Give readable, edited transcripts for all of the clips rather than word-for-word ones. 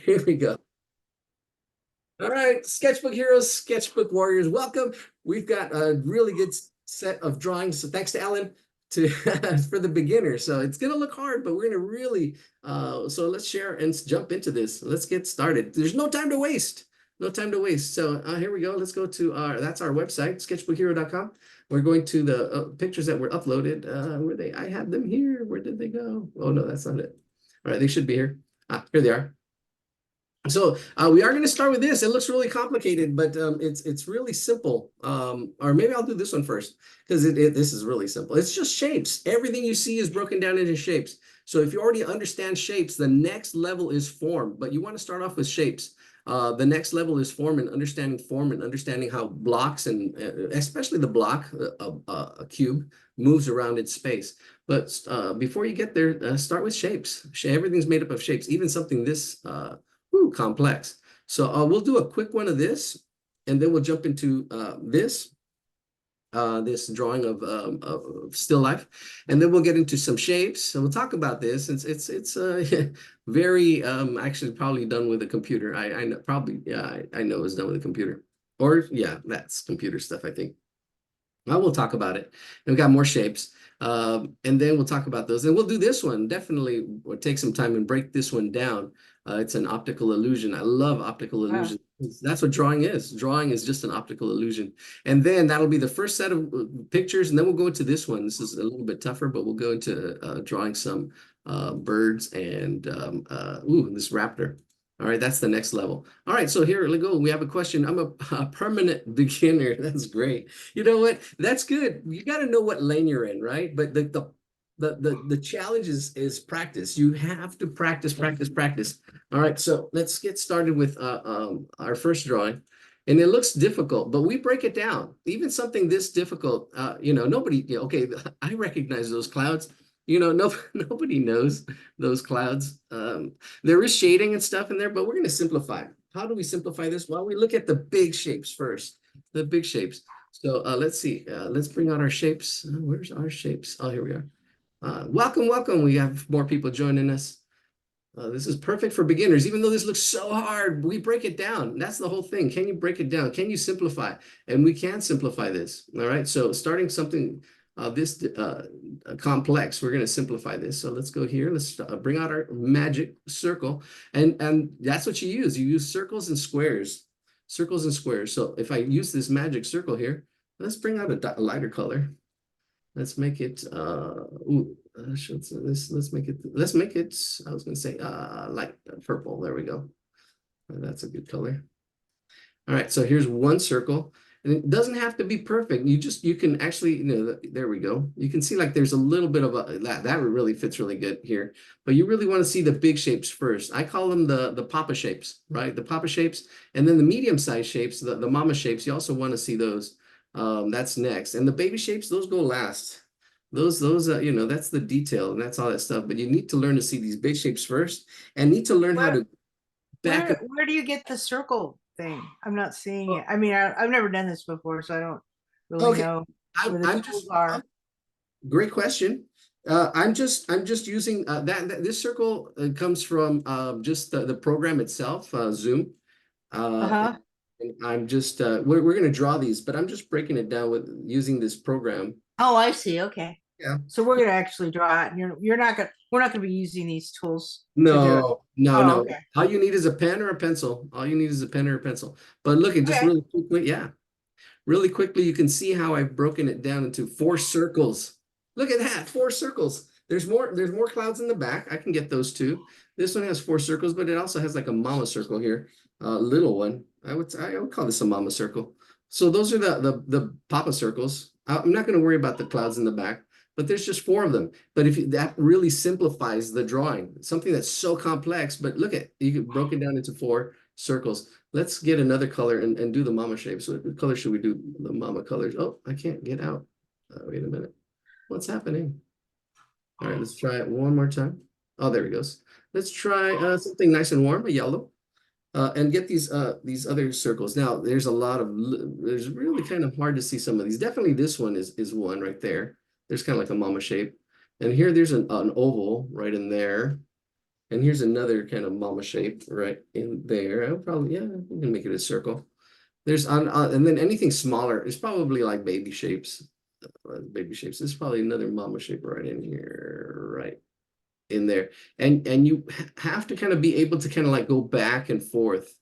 Here we go. All right, sketchbook heroes, sketchbook warriors, welcome. We've got a really good set of drawings. So thanks to Alan to for the beginners. So it's gonna look hard, but we're gonna really so let's share and jump into this. Let's get started. There's no time to waste. No time to waste. So here we go. Let's go to that's our website, sketchbookhero.com. We're going to the pictures that were uploaded. Where they? I had them here. Where did they go? Oh no, that's not it. All right, they should be here. Here they are. So we are going to start with this. It looks really complicated, but it's really simple. Or maybe I'll do this one first because this is really simple. It's just shapes. Everything you see is broken down into shapes. So if you already understand shapes, the next level is form. But you want to start off with shapes. The next level is form and understanding how blocks and especially the block, a cube, moves around in space. But before you get there, start with shapes. Everything's made up of shapes, even something this complex. So we'll do a quick one of this, and then we'll jump into this drawing of still life, and then we'll get into some shapes. So we'll talk about this. It's very actually probably done with a computer. I know probably I know it's done with a computer, or yeah, that's computer stuff I think. Well, we'll talk about it. And we've got more shapes. And then we'll talk about those. And we'll do this one. Definitely we'll take some time and break this one down. It's an optical illusion. I love optical illusion. That's what drawing is. Drawing is just an optical illusion. And then that'll be the first set of pictures. And then we'll go into this one. This is a little bit tougher, but we'll go into drawing some birds and this raptor. All right, that's the next level. All right, so here we go. We have a question. I'm a permanent beginner. That's great. You know what? That's good. You got to know what lane you're in, right? But the challenge is practice. You have to practice. All right, so let's get started with our first drawing. And it looks difficult, but we break it down. Even something this difficult, nobody, okay, I recognize those clouds. Nobody knows those clouds. There is shading and stuff in there, but we're going to simplify. How do we simplify this? Well, we look at the big shapes first, the big shapes. So let's see. Let's bring out our shapes. Where's our shapes? Oh, here we are. Welcome. We have more people joining us. This is perfect for beginners. Even though this looks so hard, we break it down. That's the whole thing. Can you break it down? Can you simplify? And we can simplify this. All right. So starting something this complex, we're going to simplify this. So let's go here. Let's bring out our magic circle. And that's what you use. You use circles and squares. Circles and squares. So if I use this magic circle here, let's bring out a lighter color. Let's make it let's make it I was going to say light purple. There we go. That's a good color. All right, so here's one circle, and it doesn't have to be perfect. You can actually, there we go. You can see like there's a little bit of that really fits really good here, but you really want to see the big shapes first. I call them the papa shapes, right? The papa shapes, and then the medium-sized shapes, the mama shapes. You also want to see those. That's next, and the baby shapes, those go last. Those that's the detail and that's all that stuff. But you need to learn to see these big shapes first, and need to learn how to back up. Where do you get the circle thing? I'm not seeing it. I mean, I've never done this before, so I don't really know where the tools are. Great question. I'm just using this circle comes from just the program itself, Zoom. And I'm just we're going to draw these, but I'm just breaking it down with using this program. Oh, I see. Okay. Yeah. So we're gonna actually draw it, and we're not gonna be using these tools. No. Okay. All you need is a pen or a pencil. All you need is a pen or a pencil. But look, it just really quickly, really quickly, you can see how I've broken it down into 4 circles. Look at that, 4 circles. There's more clouds in the back. I can get those too. This one has 4 circles, but it also has like a mama circle here, a little one. I would call this a mama circle. So those are the papa circles. I'm not going to worry about the clouds in the back, but there's just 4 of them. But that really simplifies the drawing. Something that's so complex, but look at, you broke it down into 4 circles. Let's get another color and do the mama shape. So what color should we do? The mama colors. Oh, I can't get out. Wait a minute. What's happening? All right, let's try it one more time. Oh, there it goes. Let's try something nice and warm, a yellow. And get these other circles. Now, there's really kind of hard to see some of these. Definitely this one is one right there. There's kind of like a mama shape. And here there's an oval right in there. And here's another kind of mama shape right in there. I'll probably, yeah, we can make it a circle. There's and then anything smaller is probably like baby shapes. Baby shapes. This is probably another mama shape right in here, right in there. And you have to kind of be able to kind of like go back and forth,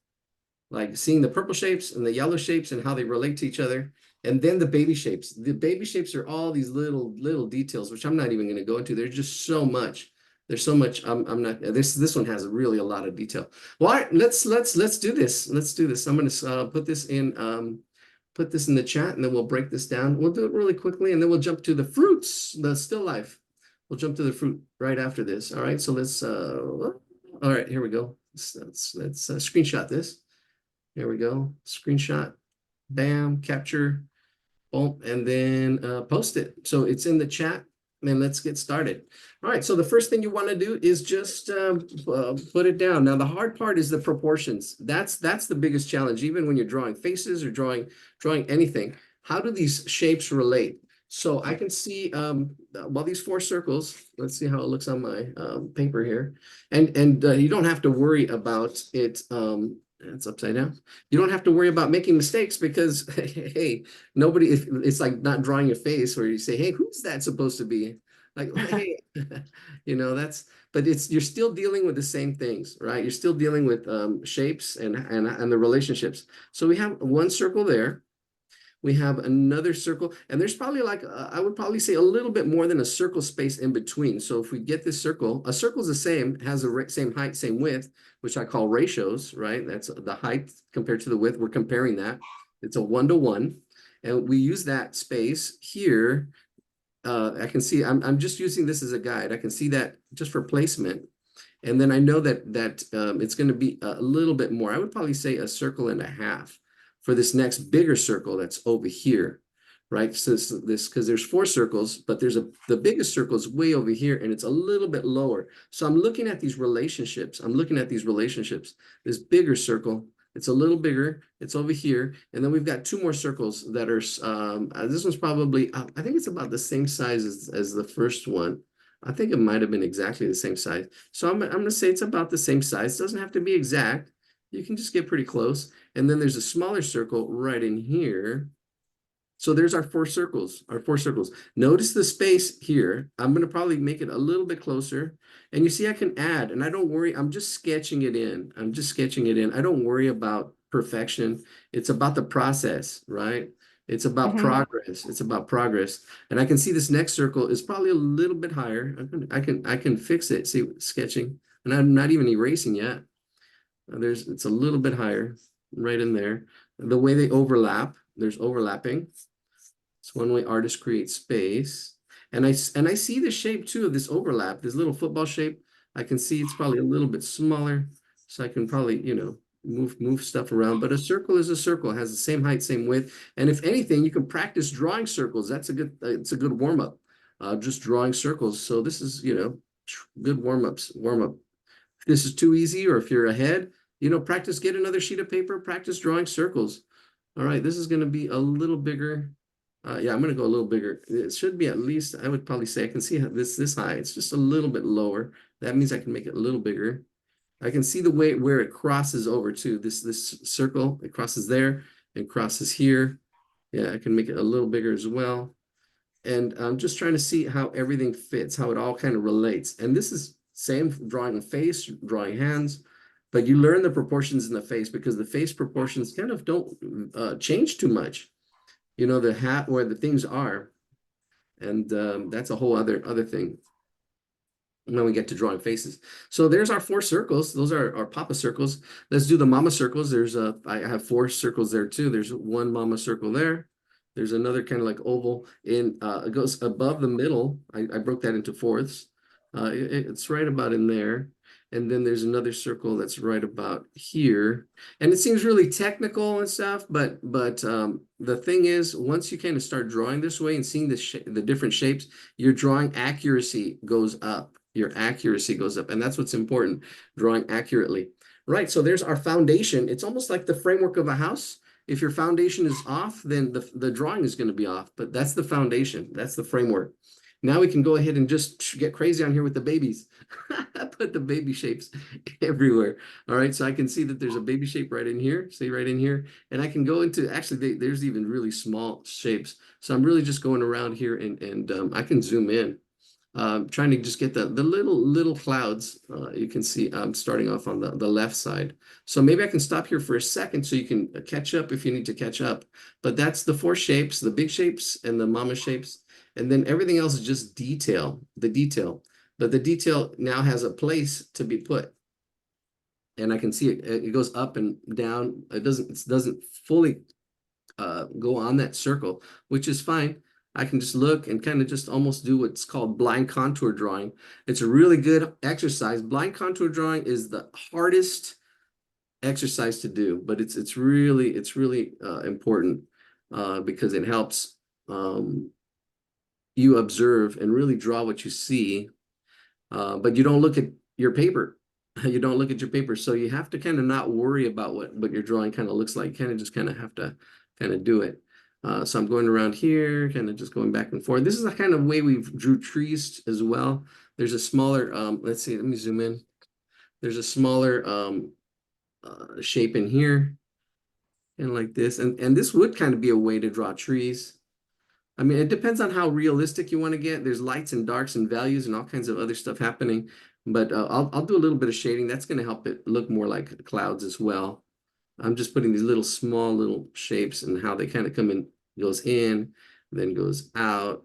like seeing the purple shapes and the yellow shapes and how they relate to each other. And then the baby shapes. The baby shapes are all these little details, which I'm not even going to go into. There's just so much. There's so much. I'm not. This one has really a lot of detail. Well, all right, let's do this. Let's do this. I'm going to put this in the chat, and then we'll break this down. We'll do it really quickly, and then we'll jump to the fruits, the still life. We'll jump to the fruit right after this. All right. So let's. All right. Here we go. Let's screenshot this. There we go. Screenshot, bam, capture, boom, and then post it. So it's in the chat, and let's get started. All right, so the first thing you want to do is just put it down. Now, the hard part is the proportions. That's the biggest challenge, even when you're drawing faces or drawing anything. How do these shapes relate? So I can see, well, these 4 circles, let's see how it looks on my paper here. And you don't have to worry about it. It's upside down. You don't have to worry about making mistakes because, hey, nobody, it's like not drawing a face where you say, hey, who's that supposed to be? Like, hey, but you're still dealing with the same things, right? You're still dealing with shapes and the relationships. So we have one circle there. We have another circle, and there's probably like, I would probably say a little bit more than a circle space in between. So if we get this circle, a circle is the same, has the same height, same width, which I call ratios, right? That's the height compared to the width. We're comparing that. It's a 1-to-1. And we use that space here. I can see, I'm just using this as a guide. I can see that just for placement. And then I know that it's going to be a little bit more. I would probably say a circle and a half for this next bigger circle that's over here, right? So this, because there's 4 circles, but the biggest circle is way over here, and it's a little bit lower. So I'm looking at these relationships. This bigger circle, it's a little bigger. It's over here, and then we've got 2 more circles that are. This one's probably, I think it's about the same size as the first one. I think it might have been exactly the same size. So I'm going to say it's about the same size. It doesn't have to be exact. You can just get pretty close. And then there's a smaller circle right in here. So there's our 4 circles, Notice the space here. I'm going to probably make it a little bit closer. And you see I can add, and I don't worry. I'm just sketching it in. I don't worry about perfection. It's about the process, right? It's about progress. And I can see this next circle is probably a little bit higher. I can fix it. See, sketching. And I'm not even erasing yet. It's a little bit higher right in there. The way they overlap, there's overlapping. It's one way artists create space. And I see the shape too of this overlap, this little football shape. I can see it's probably a little bit smaller. So I can probably, move stuff around. But a circle is a circle, it has the same height, same width. And if anything, you can practice drawing circles. That's it's a good warm-up. Just drawing circles. So this is, good warm-up. If this is too easy, or if you're ahead, practice, get another sheet of paper, practice drawing circles. All right, this is going to be a little bigger. Yeah, I'm going to go a little bigger. It should be at least, I would probably say, I can see this high. It's just a little bit lower. That means I can make it a little bigger. I can see the way where it crosses over to this circle. It crosses there and crosses here. Yeah, I can make it a little bigger as well. And I'm just trying to see how everything fits, how it all kind of relates. And this is same drawing a face, drawing hands, but you learn the proportions in the face because the face proportions kind of don't change too much. The hat where the things are. And that's a whole other thing when we get to drawing faces. So there's our 4 circles. Those are our papa circles. Let's do the mama circles. I have 4 circles there too. There's one mama circle there. There's another kind of like oval it goes above the middle. I broke that into fourths. It's right about in there. And then there's another circle that's right about here. And it seems really technical and stuff, but the thing is, once you kind of start drawing this way and seeing the different shapes, your drawing accuracy goes up. And that's what's important, drawing accurately. Right, so there's our foundation. It's almost like the framework of a house. If your foundation is off, then the drawing is going to be off, but that's the foundation. That's the framework. Now we can go ahead and just get crazy on here with the babies. Put the baby shapes everywhere. All right, so I can see that there's a baby shape right in here, see right in here. And I can go into, actually, there's even really small shapes. So I'm really just going around here and I can zoom in. Trying to just get the little clouds. You can see I'm starting off on the left side. So maybe I can stop here for a second so you can catch up if you need to catch up. But that's the four shapes, the big shapes and the mama shapes. And then everything else is just detail, the detail. But the detail now has a place to be put. And I can see it goes up and down. It doesn't fully go on that circle, which is fine. I can just look and kind of just almost do what's called blind contour drawing. It's a really good exercise. Blind contour drawing is the hardest exercise to do, but it's really important because it helps you observe and really draw what you see, but you don't look at your paper. You don't look at your paper, so you have to kind of not worry about what your drawing kind of looks like. Kind of just kind of have to kind of do it. So I'm going around here, kind of just going back and forth. This is the kind of way we drew trees as well. There's a smaller, let's see, let me zoom in. There's a smaller shape in here, and like this. And this would kind of be a way to draw trees. I mean, it depends on how realistic you want to get. There's lights and darks and values and all kinds of other stuff happening. But I'll do a little bit of shading. That's going to help it look more like clouds as well. I'm just putting these little small little shapes and how they kind of come in, goes in, then goes out.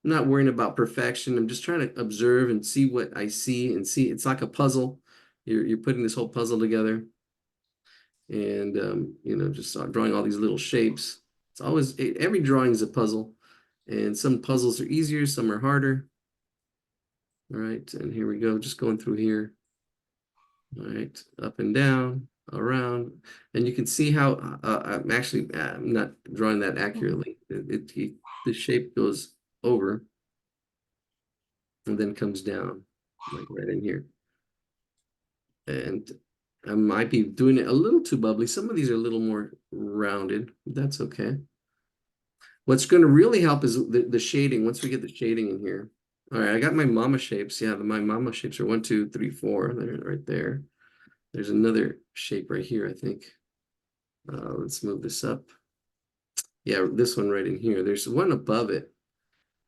I'm not worrying about perfection. I'm just trying to observe and see what I see and see. It's like a puzzle. You're putting this whole puzzle together. And you know, just drawing all these little shapes. It's always, every drawing is a puzzle. And some puzzles are easier, some are harder. All right, and here we go, just going through here. All right, up and down, around, and you can see how I'm not drawing that accurately. The shape goes over and then comes down, like right in here. And I might be doing it a little too bubbly. Some of these are a little more rounded. That's okay. What's going to really help is the shading. Once we get the shading in here. All right, I got my mama shapes. Yeah, my mama shapes are 1, 2, 3, 4. They're right there. There's another shape right here, I think. Let's move this up. Yeah, this one right in here. There's one above it.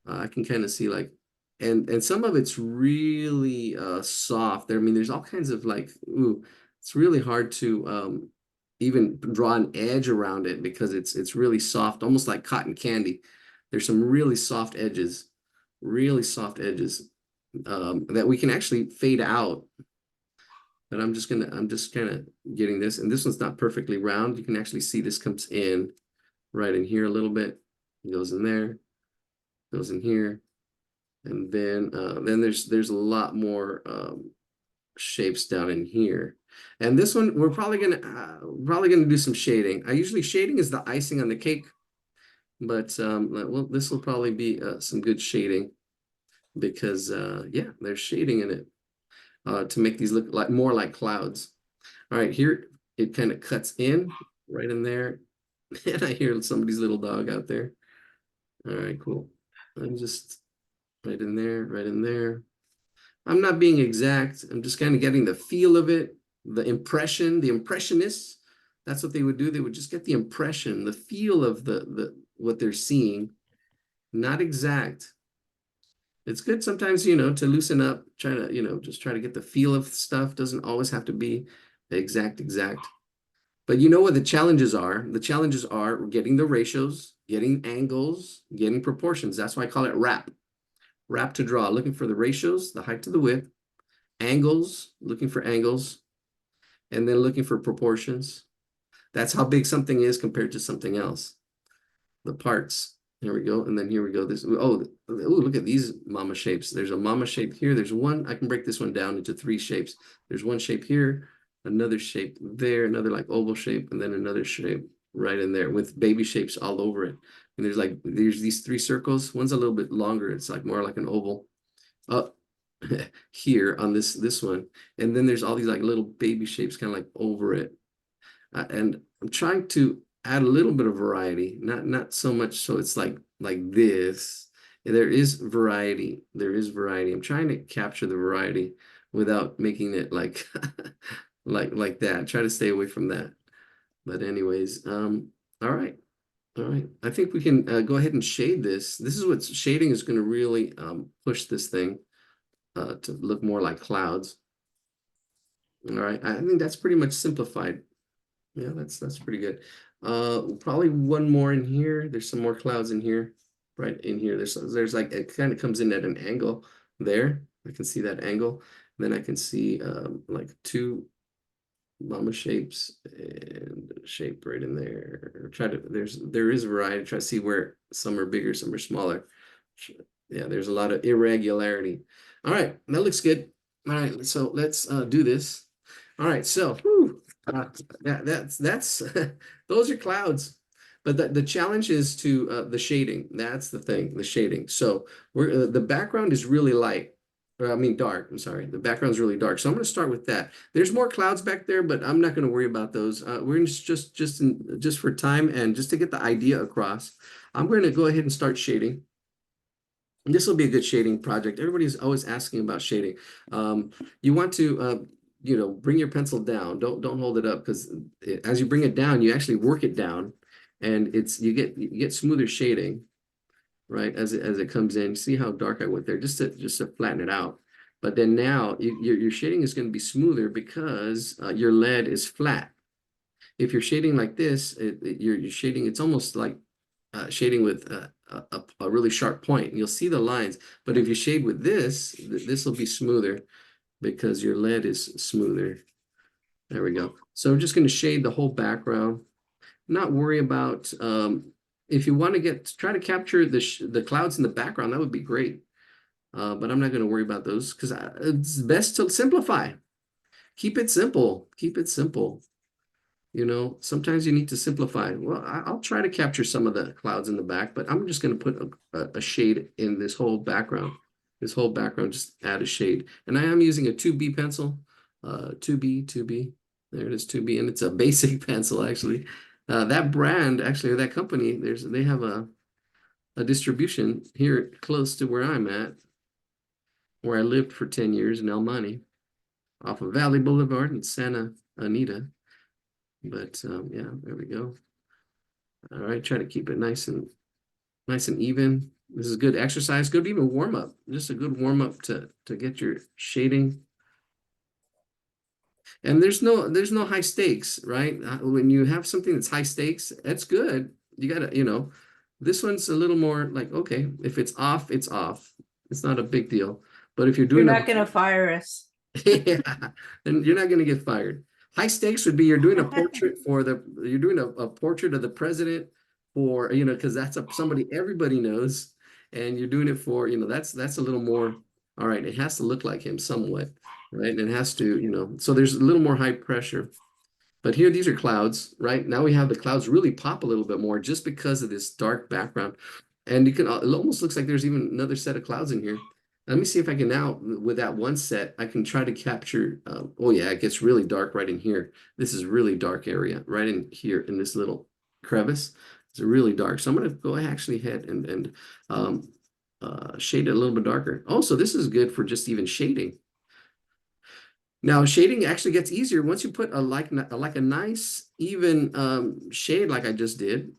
I can kind of see like, and some of it's really soft. There, I mean, there's all kinds of like, ooh, it's really hard to even draw an edge around it because it's really soft, almost like cotton candy. There's some really soft edges that we can actually fade out. But I'm just kind of getting this, and this one's not perfectly round. You can actually see this comes in right in here a little bit. It goes in there, goes in here, and then there's a lot more shapes down in here. And this one we're probably gonna do some shading. Shading is the icing on the cake, but well, this will probably be some good shading because yeah, there's shading in it to make these look like more like clouds. All right, here it kind of cuts in right in there, and I hear somebody's little dog out there. All right, cool. I'm just right in there, right in there. I'm not being exact. I'm just kind of getting the feel of it, the impression, the impressionists. That's what they would do. They would just get the impression, the feel of the what they're seeing. Not exact. It's good sometimes, you know, to loosen up, try to, you know, just try to get the feel of stuff. Doesn't always have to be exact. But you know what the challenges are? The challenges are getting the ratios, getting angles, getting proportions. That's why I call it wrap. Wrap to draw, looking for the ratios, the height to the width, angles, looking for angles, and then looking for proportions. That's how big something is compared to something else. The parts. Here we go. And then here we go. Look at these mama shapes. There's a mama shape here. There's one. I can break this one down into 3 shapes. There's one shape here, another shape there, another like oval shape, and then another shape right in there with baby shapes all over it. And there's these 3 circles. One's a little bit longer. It's like more like an oval. Up here on this one. And then there's all these like little baby shapes kind of like over it. And I'm trying to add a little bit of variety, not so much so it's like this, There is variety. There is variety. I'm trying to capture the variety without making it like like that. Try to stay away from that. But anyways, all right. All right. I think we can go ahead and shade this. This is what shading is going to really push this thing to look more like clouds. All right. I think that's pretty much simplified. Yeah, that's pretty good. Probably one more in here. There's some more clouds in here, right in here. There's like it kind of comes in at an angle there. I can see that angle. Then I can see like two llama shapes and a shape right in there. Try to there is variety. Try to see where some are bigger, some are smaller. Yeah, there's a lot of irregularity. All right, that looks good. All right, so let's do this. All right, so whew, that's those are clouds. But the challenge is to the shading. That's the thing, the shading. So we're the background is really light. Or, I mean dark. I'm sorry. The background's really dark. So I'm going to start with that. There's more clouds back there, but I'm not going to worry about those. We're just for time and just to get the idea across. I'm going to go ahead and start shading. And this will be a good shading project. Everybody's always asking about shading. You want to, bring your pencil down. Don't hold it up because as you bring it down, you actually work it down, and you get smoother shading, right? As it comes in. See how dark I went there, just to flatten it out. But then now your shading is going to be smoother because your lead is flat. If you're shading like this, you're shading. It's almost like shading with a really sharp point. You'll see the lines, but if you shade with this will be smoother because your lead is smoother. There we go. So I'm just going to shade the whole background. Not worry about if you want to try to capture the clouds in the background, that would be great. But I'm not going to worry about those because it's best to simplify. Keep it simple. Keep it simple. Sometimes you need to simplify. Well, I'll try to capture some of the clouds in the back, but I'm just going to put a shade in this whole background. This whole background, just add a shade. And I am using a 2B pencil, 2B. There it is, 2B, and it's a basic pencil, actually. That brand, actually, or that company, they have a distribution here close to where I'm at, where I lived for 10 years in El Monte, off of Valley Boulevard in Santa Anita. But yeah, there we go. All right, try to keep it nice and even. This is good exercise, good even warm up. Just a good warm up to get your shading. And there's no high stakes, right? When you have something that's high stakes, that's good. You gotta, this one's a little more like, okay, if it's off, it's off. It's not a big deal. But if you're You're doing not going to fire us. yeah, then you're not going to get fired. High stakes would be you're doing a portrait you're doing a portrait of the president for, because that's somebody everybody knows, and you're doing it for, that's a little more, all right, it has to look like him somewhat, right? And it has to, so there's a little more high pressure. But here, these are clouds, right? Now we have the clouds really pop a little bit more just because of this dark background. And it almost looks like there's even another set of clouds in here. Let me see if I can now, with that one set, I can try to capture, oh yeah, it gets really dark right in here. This is really dark area right in here in this little crevice. It's really dark. So I'm going to go actually ahead and shade it a little bit darker. Also, this is good for just even shading. Now, shading actually gets easier once you put like a nice even shade like I just did.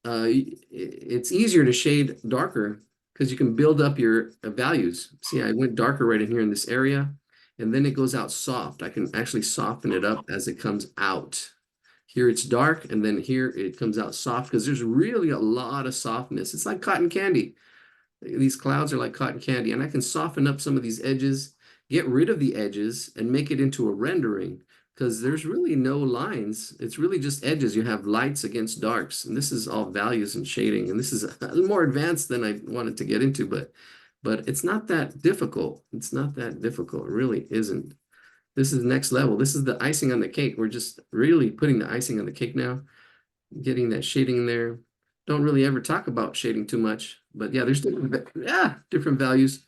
It's easier to shade darker because you can build up your values. See, I went darker right in here in this area, and then it goes out soft. I can actually soften it up as it comes out. Here it's dark, and then here it comes out soft because there's really a lot of softness. It's like cotton candy. These clouds are like cotton candy, and I can soften up some of these edges, get rid of the edges, and make it into a rendering because there's really no lines. It's really just edges. You have lights against darks, and this is all values and shading, and this is a little more advanced than I wanted to get into, but it's not that difficult. It's not that difficult. It really isn't. This is next level. This is the icing on the cake. We're just really putting the icing on the cake now, getting that shading in there. Don't really ever talk about shading too much, but yeah, there's different values.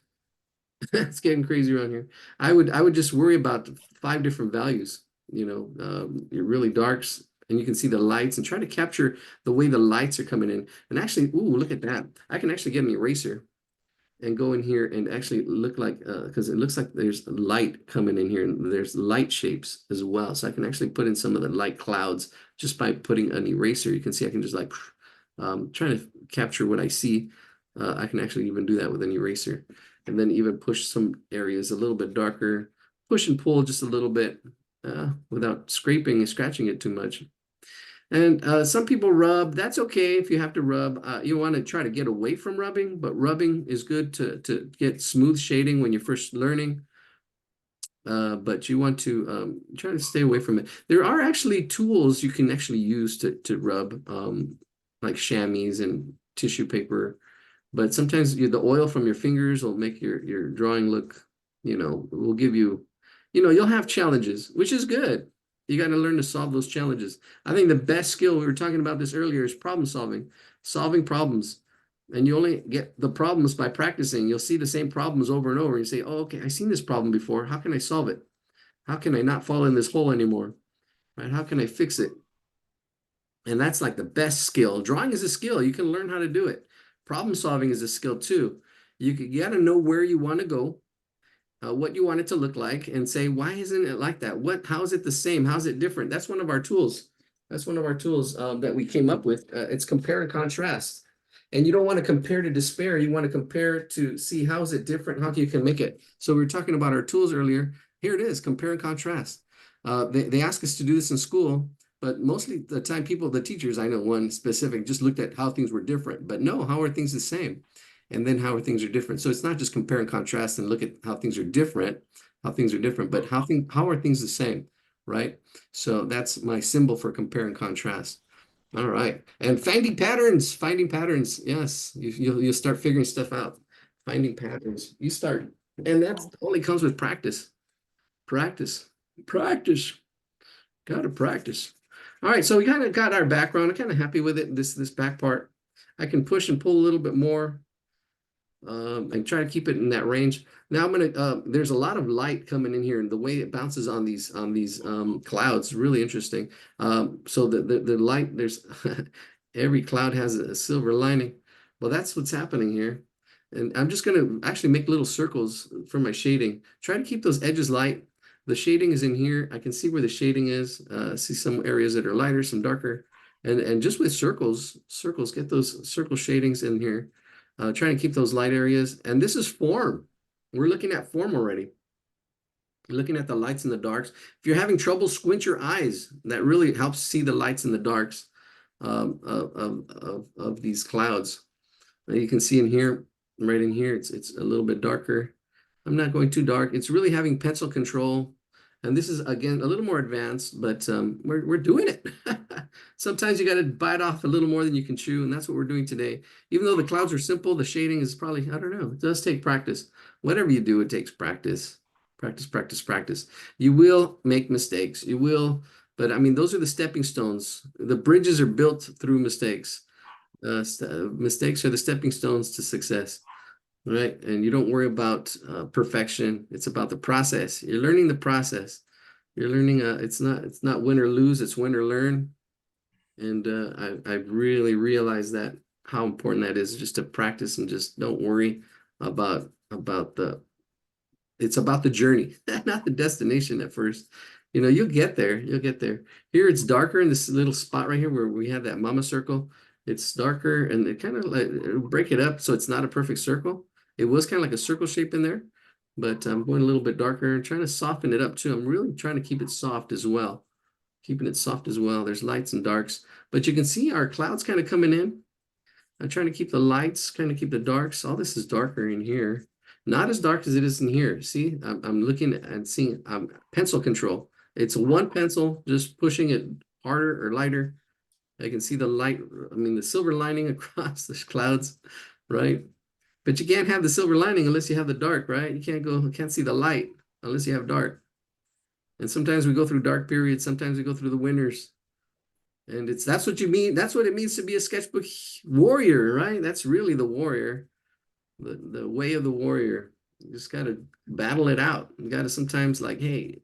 It's getting crazy around here. I would just worry about 5 different values, your really darks, and you can see the lights and try to capture the way the lights are coming in. And actually, ooh, look at that. I can actually get an eraser. and go in here and actually look like, because it looks like there's light coming in here and there's light shapes as well. So I can actually put in some of the light clouds just by putting an eraser. You can see I can just like trying to capture what I see. I can actually even do that with an eraser and then even push some areas a little bit darker, push and pull just a little bit without scraping and scratching it too much. And some people rub. That's okay if you have to rub. You want to try to get away from rubbing, but rubbing is good to get smooth shading when you're first learning. But you want to try to stay away from it. There are actually tools you can actually use to rub, like chamois and tissue paper. But sometimes the oil from your fingers will make your drawing look, will give you, you'll have challenges, which is good. You got to learn to solve those challenges. I think the best skill, we were talking about this earlier, is problem solving problems. And you only get the problems by practicing. You'll see the same problems over and over. And you say, oh, okay, I've seen this problem before. How can I solve it? How can I not fall in this hole anymore? Right? How can I fix it? And that's like the best skill. Drawing is a skill. You can learn how to do it. Problem solving is a skill too. You got to know where you want to go, what you want it to look like, and say, why isn't it like that? How is it the same? How's it different? That's one of our tools. That's one of our tools that we came up with. It's compare and contrast. And you don't want to compare to despair. You want to compare to see how is it different, how you can make it. So we were talking about our tools earlier. Here it is, compare and contrast. They ask us to do this in school, but mostly the time the teachers, I know one specific, just looked at how things were different. But no, how are things the same? And then how are things are different? So it's not just compare and contrast and look at how things are different, but how are things the same, right? So that's my symbol for compare and contrast. All right. And finding patterns. Yes, you'll start figuring stuff out. Finding patterns. You start, and that only comes with practice. Practice. Practice. Gotta practice. All right, so we kind of got our background. I'm kind of happy with it, this back part. I can push and pull a little bit more and try to keep it in that range. Now I'm gonna, there's a lot of light coming in here and the way it bounces on these clouds, really interesting. So the light, there's every cloud has a silver lining. Well, that's what's happening here. And I'm just gonna actually make little circles for my shading. Try to keep those edges light. The shading is in here. I can see where the shading is. See some areas that are lighter, some darker. And just with circles, get those circle shadings in here. Trying to keep those light areas. And this is form. We're looking at form already. Looking at the lights and the darks. If you're having trouble, squint your eyes. That really helps see the lights and the darks of these clouds. You can see in here, right in here, it's a little bit darker. I'm not going too dark. It's really having pencil control. And this is, again, a little more advanced, but we're doing it. Sometimes you got to bite off a little more than you can chew, and that's what we're doing today. Even though the clouds are simple, the shading is probably, I don't know, it does take practice. Whatever you do, it takes practice. Practice, practice, practice. You will make mistakes. You will, but I mean, those are the stepping stones. The bridges are built through mistakes. Mistakes are the stepping stones to success. Right. And you don't worry about perfection. It's about the process. You're learning the process. You're learning, it's not win or lose, it's win or learn. And I really realized that how important that is just to practice and just don't worry about it's about the journey, not the destination at first. You'll get there. You'll get there. Here it's darker in this little spot right here where we have that mama circle. It's darker and it kind of like break it up so it's not a perfect circle. It was kind of like a circle shape in there, but I'm going a little bit darker and trying to soften it up too. I'm really trying to keep it soft as well. Keeping it soft as well. There's lights and darks, but you can see our clouds kind of coming in. I'm trying to keep the lights, kind of keep the darks. All this is darker in here. Not as dark as it is in here. See, I'm looking and seeing pencil control. It's one pencil, just pushing it harder or lighter. I can see the light, I mean, the silver lining across the clouds, right? But you can't have the silver lining unless you have the dark, right? You can't see the light unless you have dark. And sometimes we go through dark periods. Sometimes we go through the winters. And that's what you mean. That's what it means to be a sketchbook warrior, right? That's really the warrior, the way of the warrior. You just got to battle it out. You got to sometimes like, hey,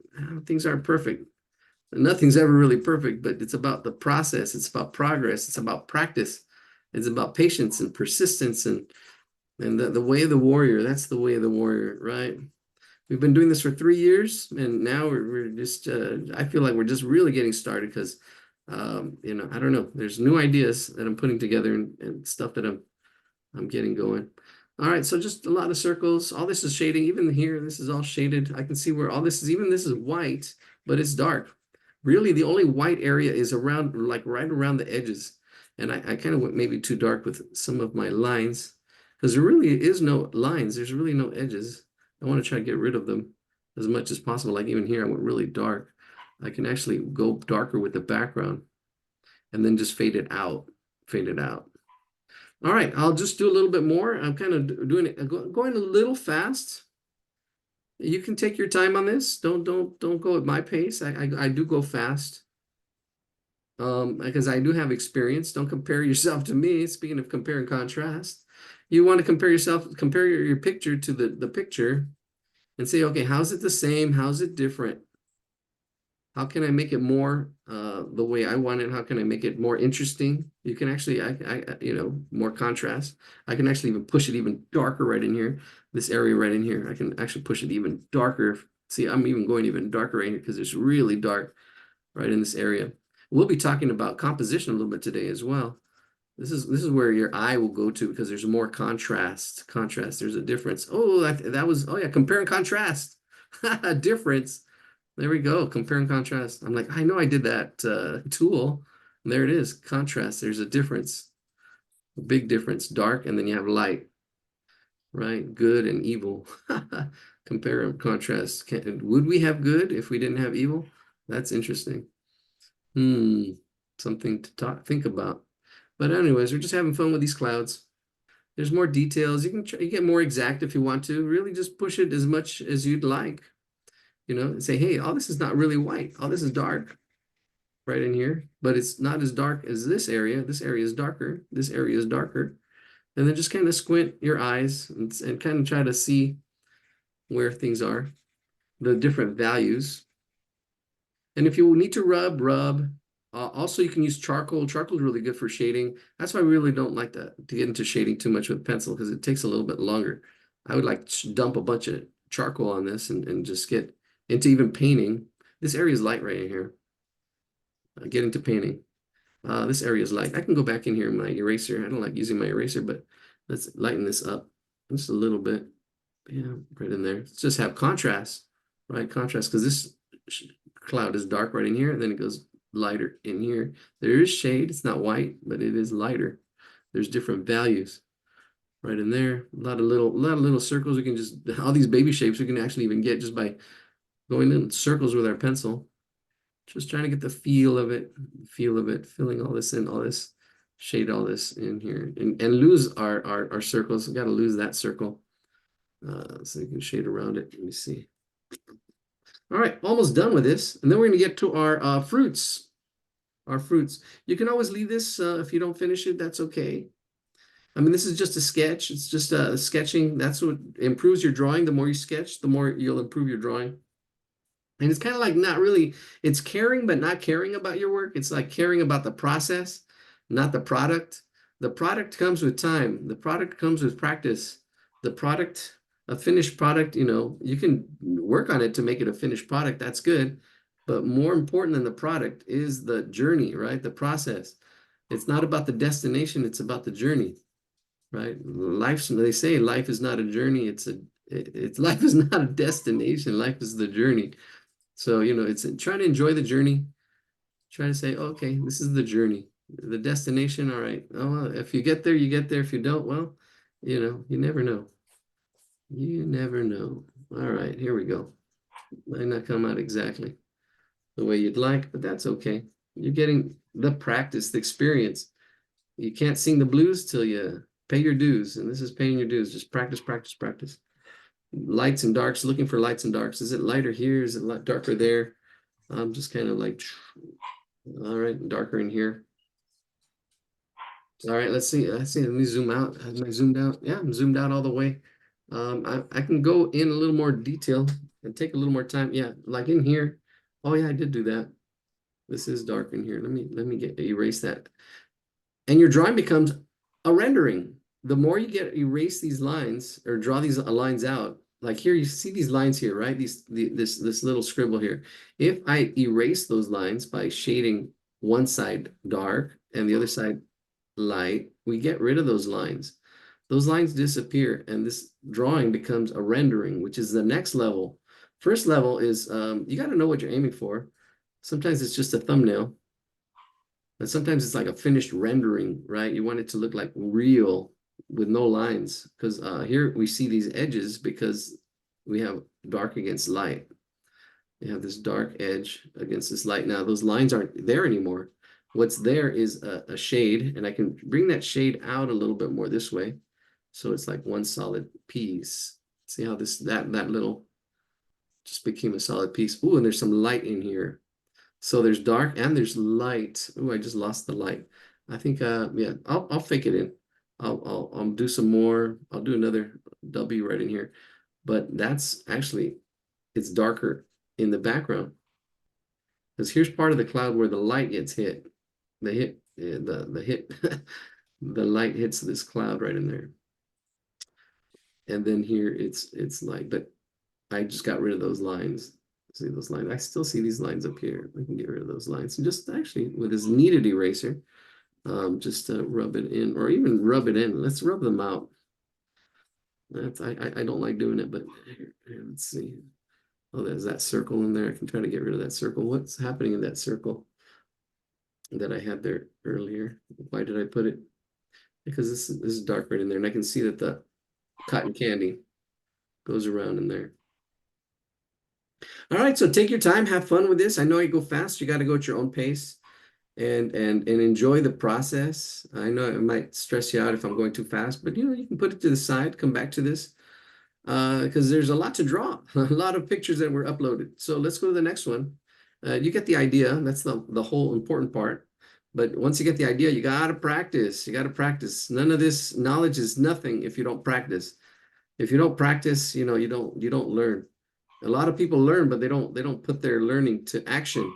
things aren't perfect. Nothing's ever really perfect, but it's about the process. It's about progress. It's about practice. It's about patience and persistence and And the way of the warrior, that's the way of the warrior, right? We've been doing this for 3 years, and now we're just, I feel like we're just really getting started because, I don't know, there's new ideas that I'm putting together and stuff that I'm getting going. All right, so just a lot of circles. All this is shading. Even here, this is all shaded. I can see where all this is, even this is white, but it's dark. Really, the only white area is around, like right around the edges. And I kind of went maybe too dark with some of my lines because there really is no lines. There's really no edges. I want to try to get rid of them as much as possible. Like even here, I went really dark. I can actually go darker with the background and then just fade it out, fade it out. All right, I'll just do a little bit more. I'm kind of doing it, going a little fast. You can take your time on this. Don't go at my pace. I do go fast. Because I do have experience. Don't compare yourself to me. Speaking of compare and contrast, you want to compare yourself, compare your picture to the picture and say, okay, how's it the same? How's it different? How can I make it more the way I want it? How can I make it more interesting? You can actually, more contrast. I can actually even push it even darker right in here. This area right in here, I can actually push it even darker. See, I'm even going even darker right here because it's really dark right in this area. We'll be talking about composition a little bit today as well. This is where your eye will go to because there's more contrast. Contrast, there's a difference. Oh, that was, oh yeah, compare and contrast. Difference. There we go. Compare and contrast. I'm like, I know I did that tool. And there it is. Contrast. There's a difference. A big difference. Dark and then you have light, right? Good and evil. Compare and contrast. Would we have good if we didn't have evil? That's interesting. Hmm. Something to think about. But anyways, we're just having fun with these clouds. There's more details. You can you get more exact if you want to. Really just push it as much as you'd like. And say, hey, all this is not really white. All this is dark right in here, but it's not as dark as this area. This area is darker. This area is darker. And then just kind of squint your eyes and kind of try to see where things are, the different values. And if you need to rub. Also, you can use charcoal. Charcoal is really good for shading. That's why I really don't like to get into shading too much with pencil because it takes a little bit longer. I would like to dump a bunch of charcoal on this and just get into even painting. This area is light right in here. Get into painting. This area is light. I can go back in here in my eraser. I don't like using my eraser, but let's lighten this up just a little bit. Yeah, right in there. Let's just have contrast, right? Contrast, because this cloud is dark right in here, and then it goes lighter in here. There is shade. It's not white, but it is lighter. There's different values right in there. A lot of little circles. We can just all these baby shapes we can actually even get just by going in circles with our pencil. Just trying to get the feel of it, filling all this in, all this, shade all this in here, and lose our circles. We got to lose that circle so you can shade around it. Let me see. All right, almost done with this, and then we're going to get to our fruits. Our fruits. You can always leave this if you don't finish it. That's okay. I mean, this is just a sketch. It's just sketching. That's what improves your drawing. The more you sketch, the more you'll improve your drawing. And it's kind of like not really, it's caring, but not caring about your work. It's like caring about the process, not the product. The product comes with time. The product comes with practice. The product, a finished product, you can work on it to make it a finished product. That's good. But more important than the product is the journey, right? The process. It's not about the destination. It's about the journey, right? They say life is not a journey. It's life is not a destination. Life is the journey. So, it's trying to enjoy the journey. Try to say, okay, this is the journey. The destination, all right. Oh, well, if you get there, you get there. If you don't, well, you never know. You never know. All right, here we go. Might not come out exactly the way you'd like, but that's okay. You're getting the practice, the experience. You can't sing the blues till you pay your dues, and this is paying your dues. Just practice, practice, practice. Lights and darks, looking for lights and darks. Is it lighter here? Is it darker there? I'm just kind of like, all right, darker in here. All right, let's see. Let me zoom out. Am I zoomed out? Yeah, I'm zoomed out all the way. I can go in a little more detail and take a little more time. Yeah, like in here. Oh yeah, I did do that. This is dark in here. Let me erase that. And your drawing becomes a rendering. the more you get erase these lines or draw these lines out, like here you see these lines here, right? This little scribble here. If I erase those lines by shading one side dark and the other side light, we get rid of those lines. Those lines disappear, and this drawing becomes a rendering, which is the next level. First level is you got to know what you're aiming for. Sometimes it's just a thumbnail, but sometimes it's like a finished rendering, right? You want it to look like real with no lines, because here we see these edges because we have dark against light. You have this dark edge against this light. Now those lines aren't there anymore. What's there is a shade, and I can bring that shade out a little bit more this way. So it's like one solid piece. See how that little just became a solid piece. Ooh, and there's some light in here. So there's dark and there's light. Ooh, I just lost the light. I think yeah, I'll fake it in. I'll do some more. I'll do another W right in here. But that's actually, it's darker in the background. Because here's part of the cloud where the light gets hit. The hit the light hits this cloud right in there. And then here it's light, but I just got rid of those lines. See those lines? I still see these lines up here. We can get rid of those lines. And just actually with this kneaded eraser, just rub it in, or even rub it in. Let's rub them out. That's I don't like doing it, but here, let's see. Oh, there's that circle in there. I can try to get rid of that circle. What's happening in that circle that I had there earlier? Why did I put it? Because this is dark right in there, and I can see that the cotton candy goes around in there. All right, so take your time, have fun with this. I know you go fast. You got to go at your own pace and enjoy the process. I know it might stress you out if I'm going too fast, but you can put it to the side, come back to this because there's a lot to draw, a lot of pictures that were uploaded. So let's go to the next one. You get the idea. That's the whole important part. But once you get the idea, you got to practice. You got to practice. None of this knowledge is nothing if you don't practice. If you don't practice, you don't learn. A lot of people learn, but they don't put their learning to action.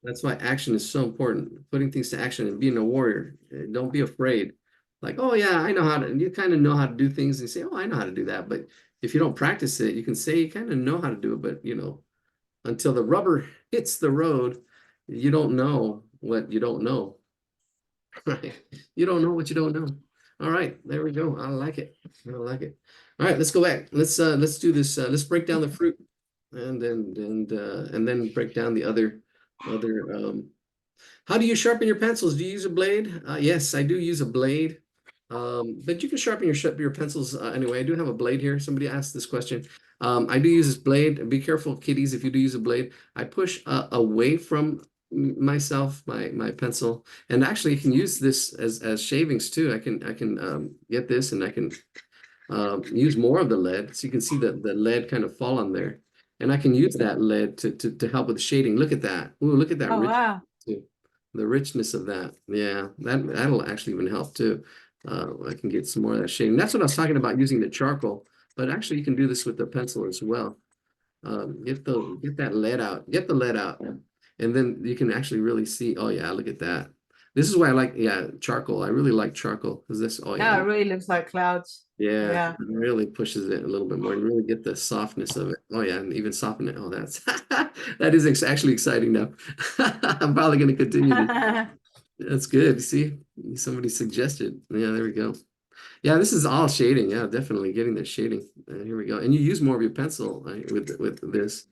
That's why action is so important. Putting things to action and being a warrior. Don't be afraid. Like, oh yeah, I know how to. You kind of know how to do things and you say, oh, I know how to do that. But if you don't practice it, you can say you kind of know how to do it, but until the rubber hits the road, you don't know what you don't know. Right? You don't know what you don't know. All right, there we go. I like it. I like it. All right, let's go back. Let's do this. Let's break down the fruit and then break down the other how do you sharpen your pencils? Do you use a blade? Yes, I do use a blade. But you can sharpen your pencils anyway. I do have a blade here. Somebody asked this question. I do use this blade. Be careful, kiddies, if you do use a blade. I push away from myself, my pencil, and actually you can use this as shavings too. I can get this and I can use more of the lead, so you can see the lead kind of fall on there, and I can use that lead to help with the shading. Look at that. Ooh, look at that Oh, wow. the richness of that. Yeah, that'll actually even help too. I can get some more of that shading. That's what I was talking about, using the charcoal, but actually you can do this with the pencil as well. Get that lead out, get the lead out, and then you can actually really see. Oh yeah, look at that. This is why I like, yeah, charcoal. I really like charcoal because this, oh Yeah, yeah, it really looks like clouds. yeah, Yeah. it really pushes it a little bit more. You really get the softness of it. Oh yeah, and even soften it. Oh, that's that is actually exciting now. I'm probably going to continue this. That's good. See, somebody suggested. Yeah, there we go. Yeah, this is all shading. Yeah, definitely getting the shading. Here we go. And you use more of your pencil with this.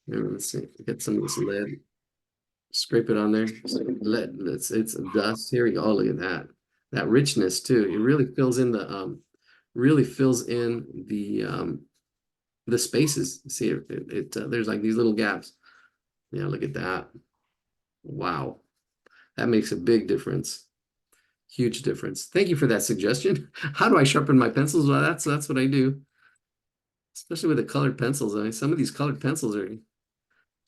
Here, let's see. Get some of this lead. Scrape it on there. Lead. It's dust. Here we go. Oh, look at that. That richness too. It really fills in the spaces. See, there's like these little gaps. Yeah, look at that. Wow, that makes a big difference. Huge difference. Thank you for that suggestion. How do I sharpen my pencils? Well, that's what I do, especially with the colored pencils. I mean, some of these colored pencils are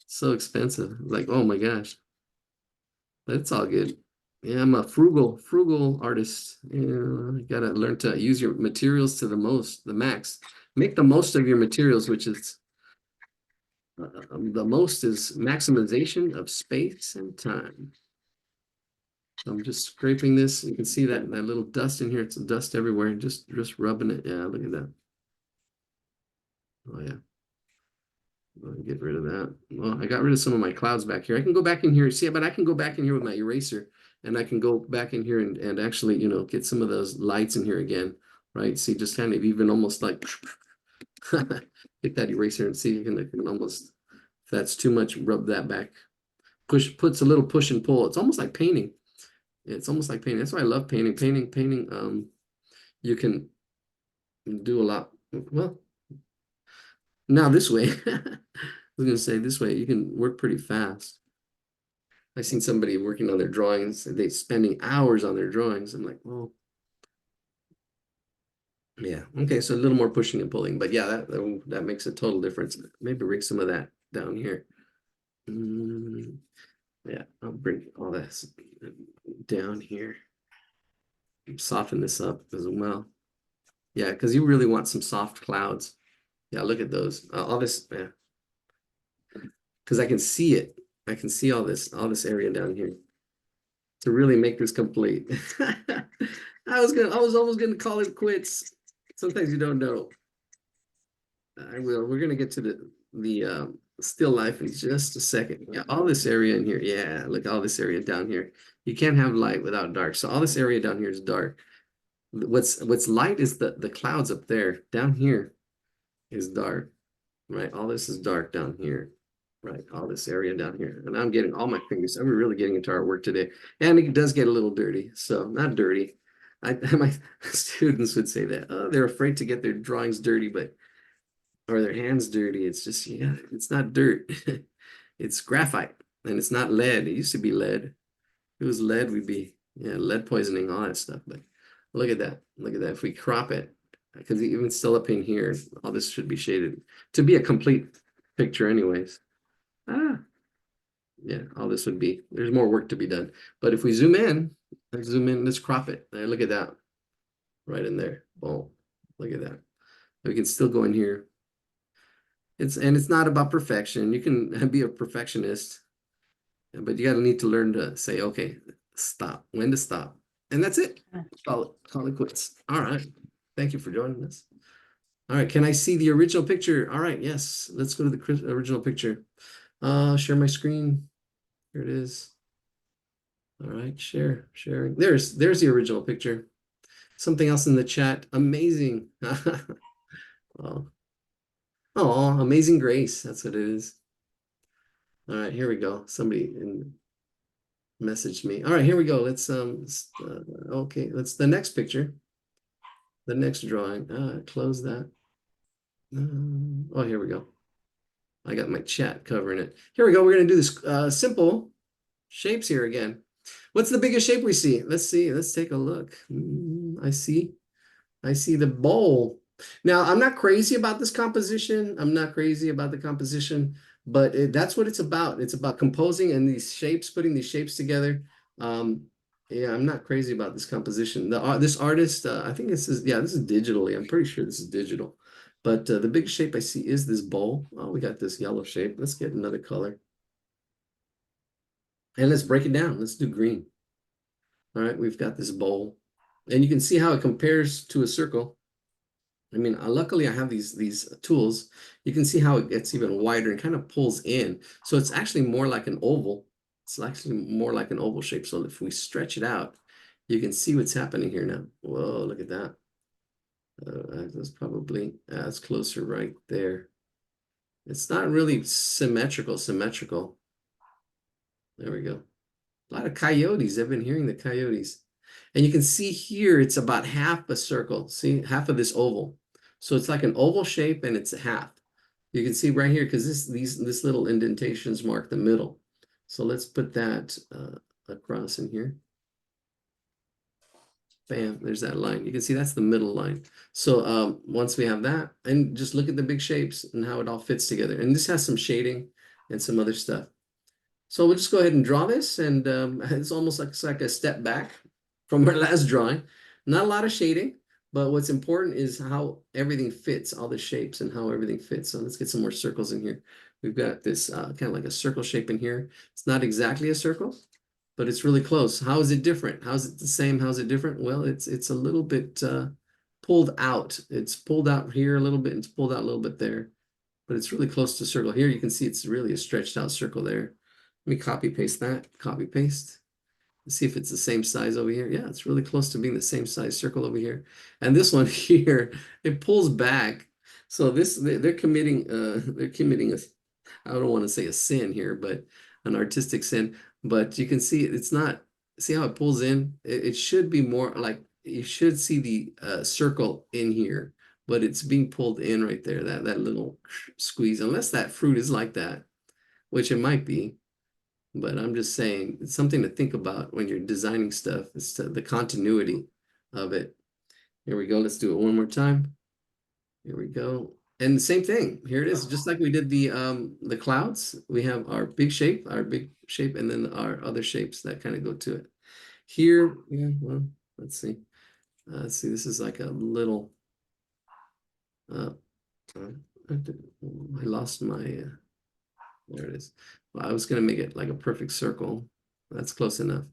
so expensive. Like, oh my gosh, but it's all good. Yeah, I'm a frugal artist. You gotta learn to use your materials to the max. Make the most of your materials, which is the most is maximization of space and time. So I'm just scraping this. You can see that little dust in here. It's dust everywhere. Just rubbing it. Yeah, look at that. Oh yeah. Get rid of that. Well, I got rid of some of my clouds back here. I can go back in here. See, but I can go back in here with my eraser and I can go back in here and actually, get some of those lights in here again, right? See, just kind of even almost like get that eraser and see, you can almost, if that's too much, rub that back. Puts a little push and pull. It's almost like painting. It's almost like painting. That's why I love painting. Painting, you can do a lot. Well, now this way, I was gonna say this way, you can work pretty fast. I seen somebody working on their drawings, they spending hours on their drawings. I'm like, well, yeah, okay, so a little more pushing and pulling, but yeah, that makes a total difference. Maybe bring some of that down here. Yeah, I'll bring all this down here. Soften this up as well. Yeah, because you really want some soft clouds. Yeah, look at those. All this, yeah. Because I can see it. I can see all this area down here to really make this complete. I was almost gonna call it quits. Sometimes you don't know. I will. We're gonna get to the still life in just a second. Yeah, all this area in here. Yeah, look, all this area down here. You can't have light without dark. So all this area down here is dark. What's light is the clouds up there. Down here is dark, right? All this is dark down here, right? All this area down here. And I'm getting all my fingers. I'm really getting into our work today. And it does get a little dirty. So not dirty. My students would say that, oh, they're afraid to get their drawings dirty, or their hands dirty. It's just, yeah, it's not dirt. It's graphite and it's not lead. It used to be lead. If it was lead, we'd be, yeah, lead poisoning, all that stuff. But look at that. Look at that. If we crop it, because even still up in here, all this should be shaded to be a complete picture anyways. Yeah, all this would be, there's more work to be done. But if we zoom in, let's crop it. Look at that. Right in there. Boom. Look at that. We can still go in here. It's not about perfection. You can be a perfectionist, but you got to need to learn to say, okay, stop, when to stop. And that's it. Call it quits. All right. Thank you for joining us. All right. Can I see the original picture? All right. Yes. Let's go to the original picture. Share my screen. Here it is. All right. Sharing. There's the original picture. Something else in the chat. Amazing. Oh, amazing grace. That's what it is. All right, here we go. Somebody messaged me. All right, here we go. Let's okay, let's the next picture. The next drawing. Close that. Oh, here we go. I got my chat covering it. Here we go. We're gonna do this simple shapes here again. What's the biggest shape we see? Let's see. Let's take a look. I see the bowl. Now, I'm not crazy about this composition. I'm not crazy about the composition, but that's what it's about. It's about composing and these shapes, putting these shapes together. Yeah, I'm not crazy about this composition. This artist, I think this is digitally. I'm pretty sure this is digital. But the big shape I see is this bowl. Oh, we got this yellow shape. Let's get another color. And let's break it down. Let's do green. All right, we've got this bowl. And you can see how it compares to a circle. I mean, luckily I have these tools. You can see how it gets even wider and kind of pulls in. So it's actually more like an oval. It's actually more like an oval shape. So if we stretch it out, you can see what's happening here now. Whoa, look at that. That's probably, that's closer right there. It's not really symmetrical. There we go. A lot of coyotes. I've been hearing the coyotes. And you can see here, it's about half a circle. See, half of this oval. So it's like an oval shape and it's a half. You can see right here, because this little indentations mark the middle. So let's put that across in here. Bam, there's that line. You can see that's the middle line. So once we have that, and just look at the big shapes and how it all fits together. And this has some shading and some other stuff. So we'll just go ahead and draw this, and it's almost like it's like a step back from our last drawing. Not a lot of shading, but what's important is how everything fits, all the shapes and how everything fits. So let's get some more circles in here. We've got this kind of like a circle shape in here. It's not exactly a circle, but it's really close. How is it different? How is it the same? How's it different? Well, it's a little bit pulled out. It's pulled out here a little bit, and it's pulled out a little bit there, but it's really close to circle. Here you can see it's really a stretched out circle there. Let me copy paste that. Copy paste. Let's see if it's the same size over here. Yeah, it's really close to being the same size circle over here. And this one here, it pulls back. So this they're committing a, I don't want to say a sin here, but an artistic sin. But you can see it's not, see how it pulls in? It should be more like you should see the circle in here, but it's being pulled in right there, that little squeeze, unless that fruit is like that, which it might be. But I'm just saying it's something to think about when you're designing stuff. It's the continuity of it. Here we go. Let's do it one more time. Here we go. And the same thing. Here it is. Just like we did the clouds, we have our big shape, and then our other shapes that kind of go to it. Here, yeah, well, let's see. Let's see, this is like a little uh, I lost my there it is. Well, I was going to make it like a perfect circle. That's close enough.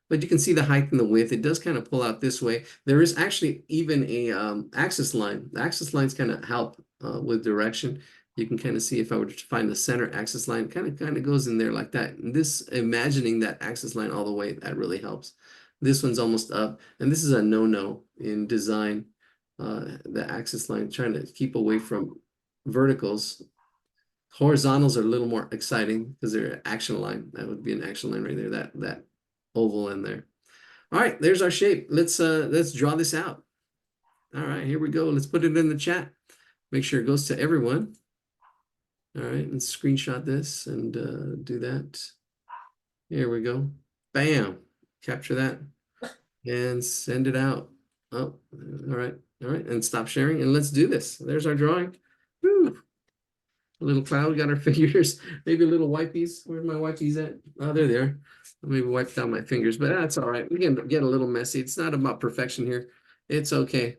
But you can see the height and the width. It does kind of pull out this way. There is actually even a axis line. The axis lines kind of help with direction. You can kind of see if I were to find the center axis line, kind of goes in there like that. And this, imagining that axis line all the way, that really helps. This one's almost up. And this is a no-no in design. The axis line, trying to keep away from verticals. Horizontals are a little more exciting because they're an action line. That would be an action line right there, that oval in there. All right, there's our shape. Let's draw this out. All right, here we go. Let's put it in the chat. Make sure it goes to everyone. All right, let's screenshot this and do that. Here we go. Bam. Capture that and send it out. Oh, all right. All right, and stop sharing and let's do this. There's our drawing. Woo. A little cloud, got our fingers, maybe a little wipies. Where's my wipies at? Oh, there they are. Maybe wipe down my fingers, but that's all right. We can get a little messy. It's not about perfection here. It's okay.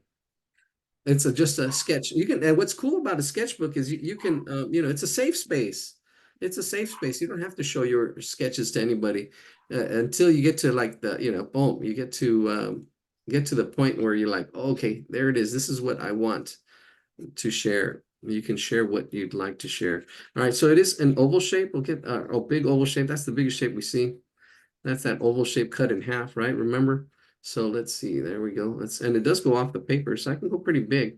It's just a sketch. You can, and what's cool about a sketchbook is you can, it's a safe space. It's a safe space. You don't have to show your sketches to anybody until you get to like boom, you get to the point where you're like, oh, okay, there it is. This is what I want to share. You can share what you'd like to share. All right, so it is an oval shape. We'll get a big oval shape. That's the biggest shape we see. That's that oval shape cut in half, right? Remember? So let's see. There we go. And it does go off the paper, so I can go pretty big.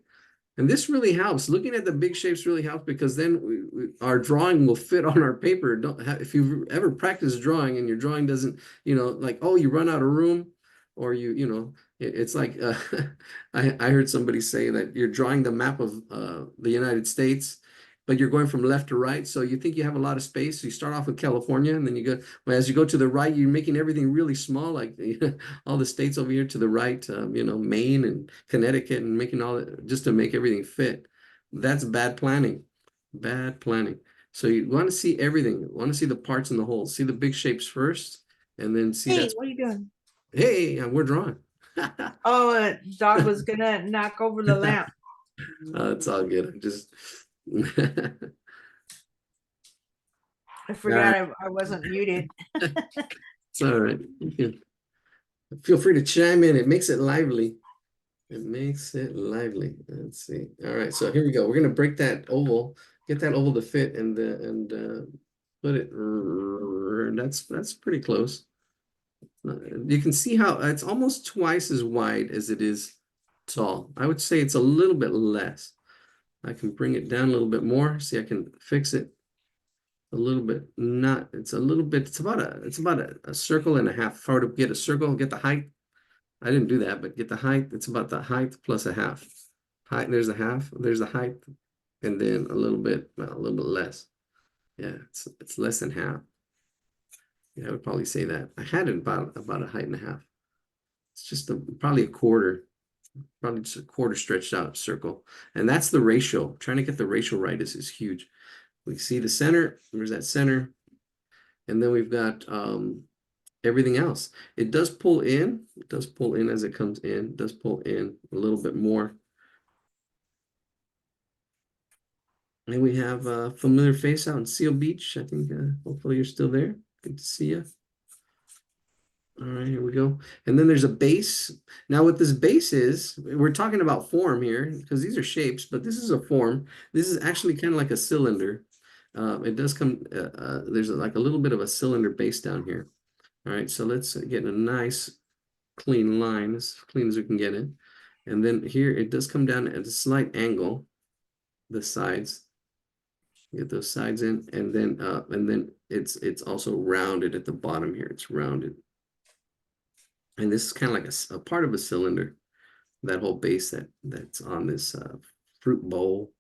And this really helps. Looking at the big shapes really helps because then our drawing will fit on our paper. If you've ever practiced drawing and your drawing doesn't, like, oh, you run out of room, or it's like I heard somebody say that you're drawing the map of the United States, but you're going from left to right. So you think you have a lot of space. So you start off with California, and then you go, well, as you go to the right, you're making everything really small, like all the states over here to the right, Maine and Connecticut, and making just to make everything fit. That's bad planning. Bad planning. So you want to see everything. You want to see the parts and the wholes. See the big shapes first, and then see Hey, what are you doing? Hey, we're drawing. Oh, dog was gonna knock over the lamp. It's all good. Just I all right. forgot I wasn't muted. It's all right. You can feel free to chime in. It makes it lively. It makes it lively. Let's see. All right, so here we go. We're gonna break that oval, get that oval to fit, and put it. That's pretty close. You can see how it's almost twice as wide as it is tall. I would say it's a little bit less. I can bring it down a little bit more. See, I can fix it a little bit. Not, it's a little bit, it's about a circle and a half. If I were to get a circle, get the height. I didn't do that, but get the height. It's about the height plus a half. Height, there's a half, there's the height, and then a little bit, well, a little bit less. Yeah, it's less than half. Yeah, I would probably say that. I had it about a height and a half. It's just probably a quarter, probably just a quarter stretched out circle. And that's the ratio. Trying to get the ratio right is huge. We see the center, there's that center. And then we've got everything else. It does pull in. It does pull in as it comes in. It does pull in a little bit more. And we have a familiar face out in Seal Beach. I think hopefully you're still there. Good to see you. All right, here we go. And then there's a base. Now, what this base is, we're talking about form here because these are shapes, but this is a form. This is actually kind of like a cylinder. It does come, there's like a little bit of a cylinder base down here. All right, so let's get a nice clean line, as clean as we can get it. And then here it does come down at a slight angle, the sides. Get those sides in, and then it's also rounded at the bottom here. It's rounded. And this is kind of like a part of a cylinder, that whole base that's on this fruit bowl.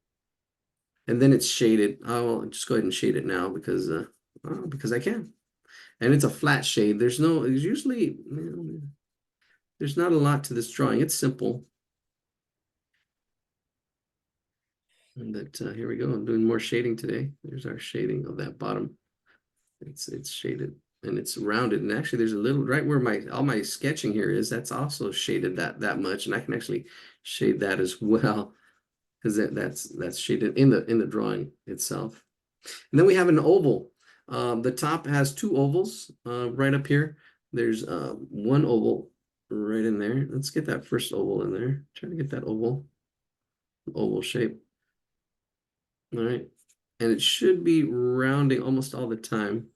And then it's shaded. I'll just go ahead and shade it now because I can. And it's a flat shade. There's usually, there's not a lot to this drawing. It's simple. And that here we go. I'm doing more shading today. There's our shading of that bottom. It's shaded and it's rounded. And actually there's a little right where all my sketching here is, that's also shaded that much. And I can actually shade that as well, because that's shaded in the drawing itself. And then we have an oval. The top has two ovals right up here. There's one oval right in there. Let's get that first oval in there. Try to get that oval shape. All right. And it should be rounding almost all the time.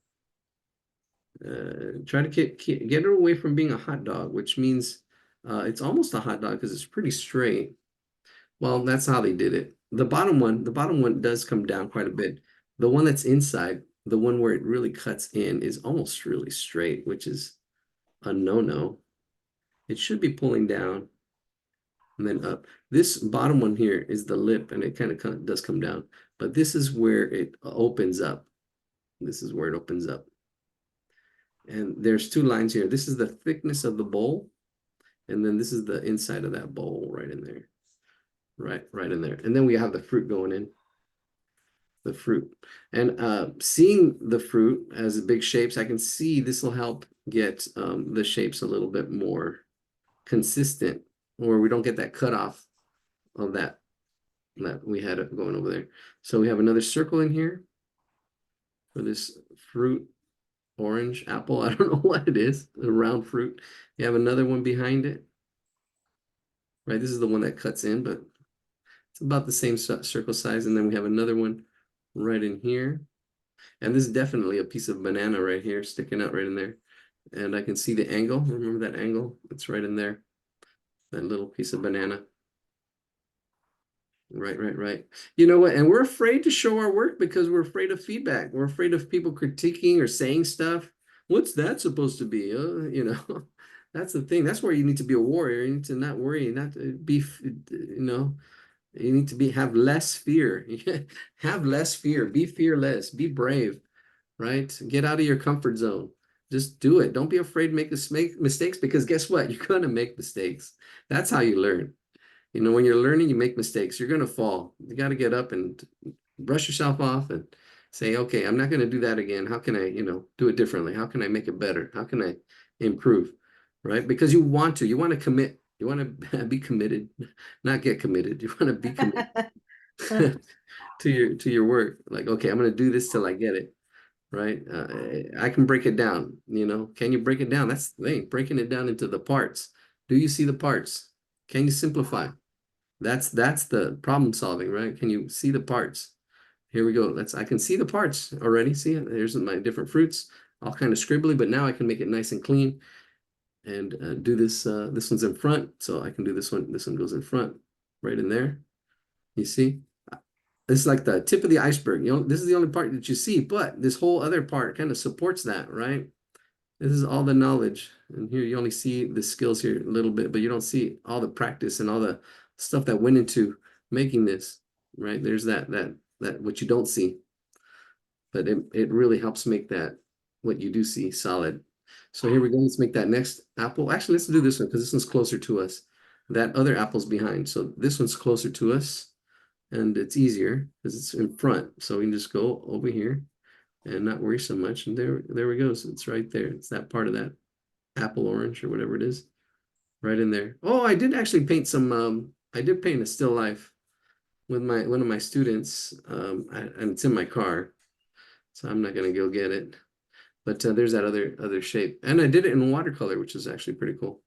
Try to get it away from being a hot dog, which means it's almost a hot dog because it's pretty straight. Well, that's how they did it. The bottom one does come down quite a bit. The one that's inside, the one where it really cuts in, is almost really straight, which is a no-no. It should be pulling down and then up. This bottom one here is the lip, and it kind of does come down. But this is where it opens up. This is where it opens up. And there's two lines here. This is the thickness of the bowl, and then this is the inside of that bowl right in there. Right in there. And then we have the fruit going in. The fruit. And seeing the fruit as big shapes, I can see this will help get the shapes a little bit more consistent, or we don't get that cutoff of that we had going over there. So we have another circle in here for this fruit, orange, apple. I don't know what it is, a round fruit. You have another one behind it. Right, this is the one that cuts in, but it's about the same circle size. And then we have another one right in here. And this is definitely a piece of banana right here, sticking out right in there. And I can see the angle. Remember that angle? It's right in there. That little piece of banana. Right. You know what? And we're afraid to show our work because we're afraid of feedback. We're afraid of people critiquing or saying stuff. What's that supposed to be? That's the thing. That's where you need to be a warrior. You need to not worry, not to be, you need to have less fear. Have less fear. Be fearless. Be brave, right? Get out of your comfort zone. Just do it. Don't be afraid to make mistakes, because guess what? You're going to make mistakes. That's how you learn. When you're learning, you make mistakes. You're going to fall. You got to get up and brush yourself off and say, okay, I'm not going to do that again. How can I, do it differently? How can I make it better? How can I improve? Right? Because you want to commit. You want to be committed, not get committed. You want to be committed to your work. Like, okay, I'm going to do this till I get it. Right? I can break it down. Can you break it down? That's the thing. Breaking it down into the parts. Do you see the parts? Can you simplify? That's the problem solving, right? Can you see the parts? Here we go. I can see the parts already. See, there's my different fruits, all kind of scribbly, but now I can make it nice and clean and do this. This one's in front, so I can do this one. This one goes in front, right in there. You see? This is like the tip of the iceberg. This is the only part that you see, but this whole other part kind of supports that, right? This is all the knowledge. And here you only see the skills here a little bit, but you don't see all the practice and all the stuff that went into making this, right? There's that what you don't see. But it really helps make that what you do see solid. So here we go. Let's make that next apple. Actually, let's do this one because this one's closer to us. That other apple's behind. So this one's closer to us. And it's easier because it's in front. So we can just go over here and not worry so much. And there we go. So it's right there. It's that part of that apple orange or whatever it is right in there. Oh, I did actually paint I did paint a still life with one of my students. And it's in my car, so I'm not going to go get it. But there's that other shape. And I did it in watercolor, which is actually pretty cool.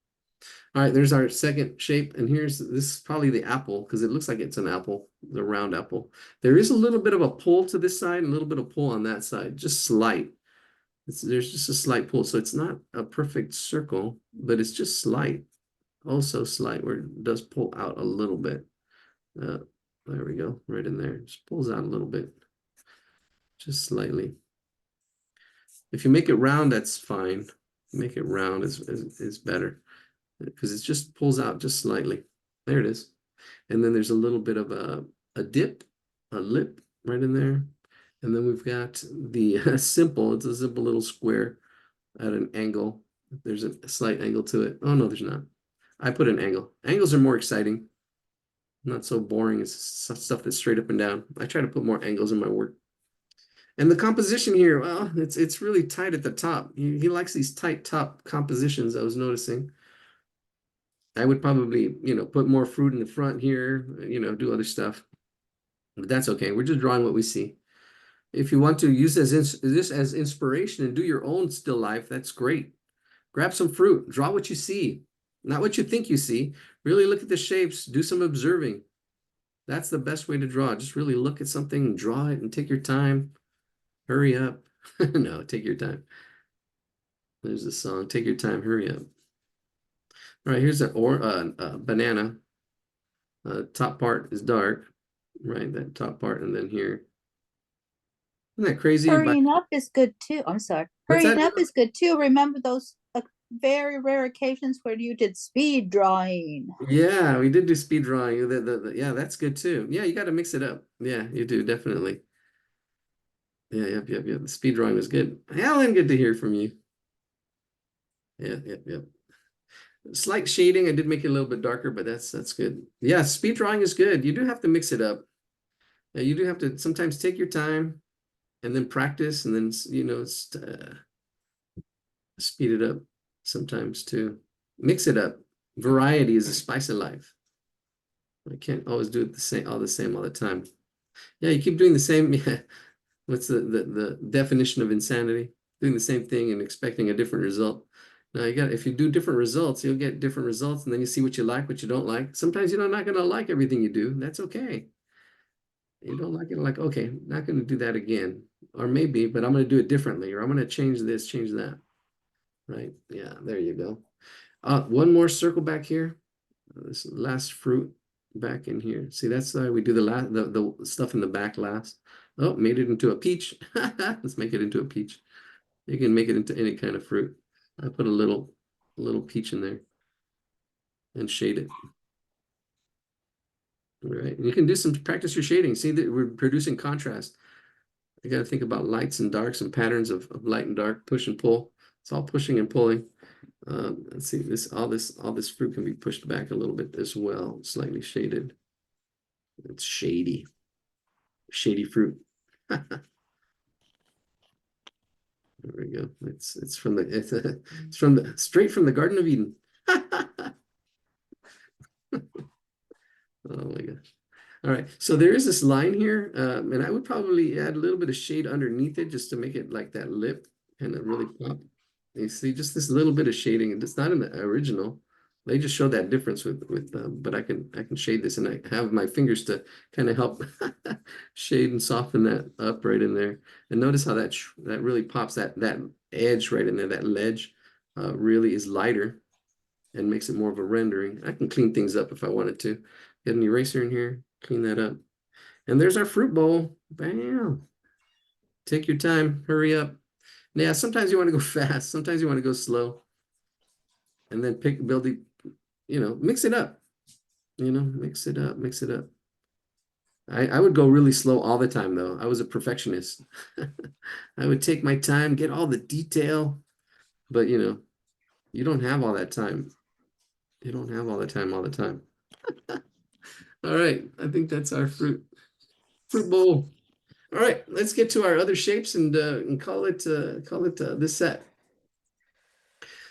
All right, there's our second shape, and this is probably the apple because it looks like it's an apple, the round apple. There is a little bit of a pull to this side and a little bit of pull on that side, just slight. There's just a slight pull, so it's not a perfect circle, but it's just slight, oh so slight, where it does pull out a little bit. There we go, right in there. Just pulls out a little bit, just slightly. If you make it round, that's fine. Make it round is better because it just pulls out just slightly. There it is. And then there's a little bit of a dip, a lip right in there. And then we've got the simple, it's a simple little square at an angle. There's a slight angle to it. Oh, no, there's not. I put an angle. Angles are more exciting. Not so boring as stuff that's straight up and down. I try to put more angles in my work. And the composition here, well, it's really tight at the top. He likes these tight top compositions, I was noticing. I would probably, put more fruit in the front here, do other stuff. But that's okay. We're just drawing what we see. If you want to use this as inspiration and do your own still life, that's great. Grab some fruit, draw what you see, not what you think you see. Really look at the shapes, do some observing. That's the best way to draw. Just really look at something, draw it, and take your time. Hurry up. No, take your time. There's the song. Take your time, hurry up. All right, here's a banana. Top part is dark, right? That top part, and then here. Isn't that crazy? Hurrying up is good too. I'm sorry. What's Hurrying that? up is good too. Remember those very rare occasions where you did speed drawing. Yeah, we did do speed drawing. Yeah, that's good too. Yeah, you got to mix it up. Yeah, you do definitely. Yeah, yep. The speed drawing was good. Alan, good to hear from you. Yeah, yep. Slight shading. I did make it a little bit darker, but that's good. Yeah, speed drawing is good. You do have to mix it up. Yeah, you do have to sometimes take your time and then practice and then speed it up sometimes too. Mix it up. Variety is the spice of life. I can't always do it all the time. Yeah, you keep doing the same. Yeah. What's the definition of insanity? Doing the same thing and expecting a different result. Now if you do different results, you'll get different results, and then you see what you like, what you don't like. Sometimes you're not gonna like everything you do. That's okay. You don't like it, like, okay, not gonna do that again. Or maybe, but I'm gonna do it differently, or I'm gonna change this, change that. Right? Yeah, there you go. One more circle back here. This last fruit back in here. See, that's why we do the stuff in the back last. Oh, made it into a peach. Let's make it into a peach. You can make it into any kind of fruit. I put a little peach in there and shade it. All right. And you can do some practice your shading. See that we're producing contrast. You got to think about lights and darks and patterns of light and dark, push and pull. It's all pushing and pulling. Let's see, all this fruit can be pushed back a little bit as well, slightly shaded. It's shady fruit. There we go. It's from the straight from the Garden of Eden. Oh my gosh. All right, so there is this line here, and I would probably add a little bit of shade underneath it just to make it like that lip and it really pop. You see, just this little bit of shading, and it's not in the original. They just show that difference but I can shade this, and I have my fingers to kind of help shade and soften that up right in there. And notice how that really pops that edge right in there, that ledge really is lighter and makes it more of a rendering. I can clean things up if I wanted to. Get an eraser in here, clean that up. And there's our fruit bowl. Bam. Take your time, hurry up. Yeah, sometimes you want to go fast, sometimes you want to go slow. And then mix it up. Mix it up. I would go really slow all the time though. I was a perfectionist. I would take my time, get all the detail, but you don't have all that time. You don't have all the time all the time. All right, I think that's our fruit bowl. All right, let's get to our other shapes and call it this set.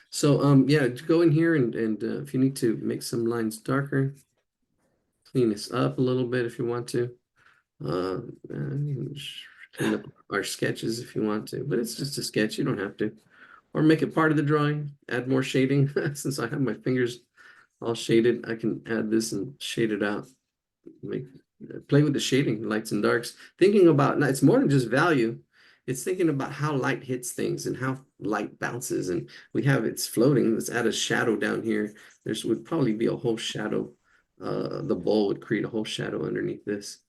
So yeah, go in here and if you need to make some lines darker, clean this up a little bit if you want to. in our sketches if you want to, but it's just a sketch. You don't have to. Or make it part of the drawing, add more shading. Since I have my fingers all shaded, I can add this and shade it out. Play with the shading, lights and darks. Thinking about, it's more than just value. It's thinking about how light hits things and how light bounces. And it's floating. Let's add a shadow down here. Would probably be a whole shadow. The bowl would create a whole shadow underneath this.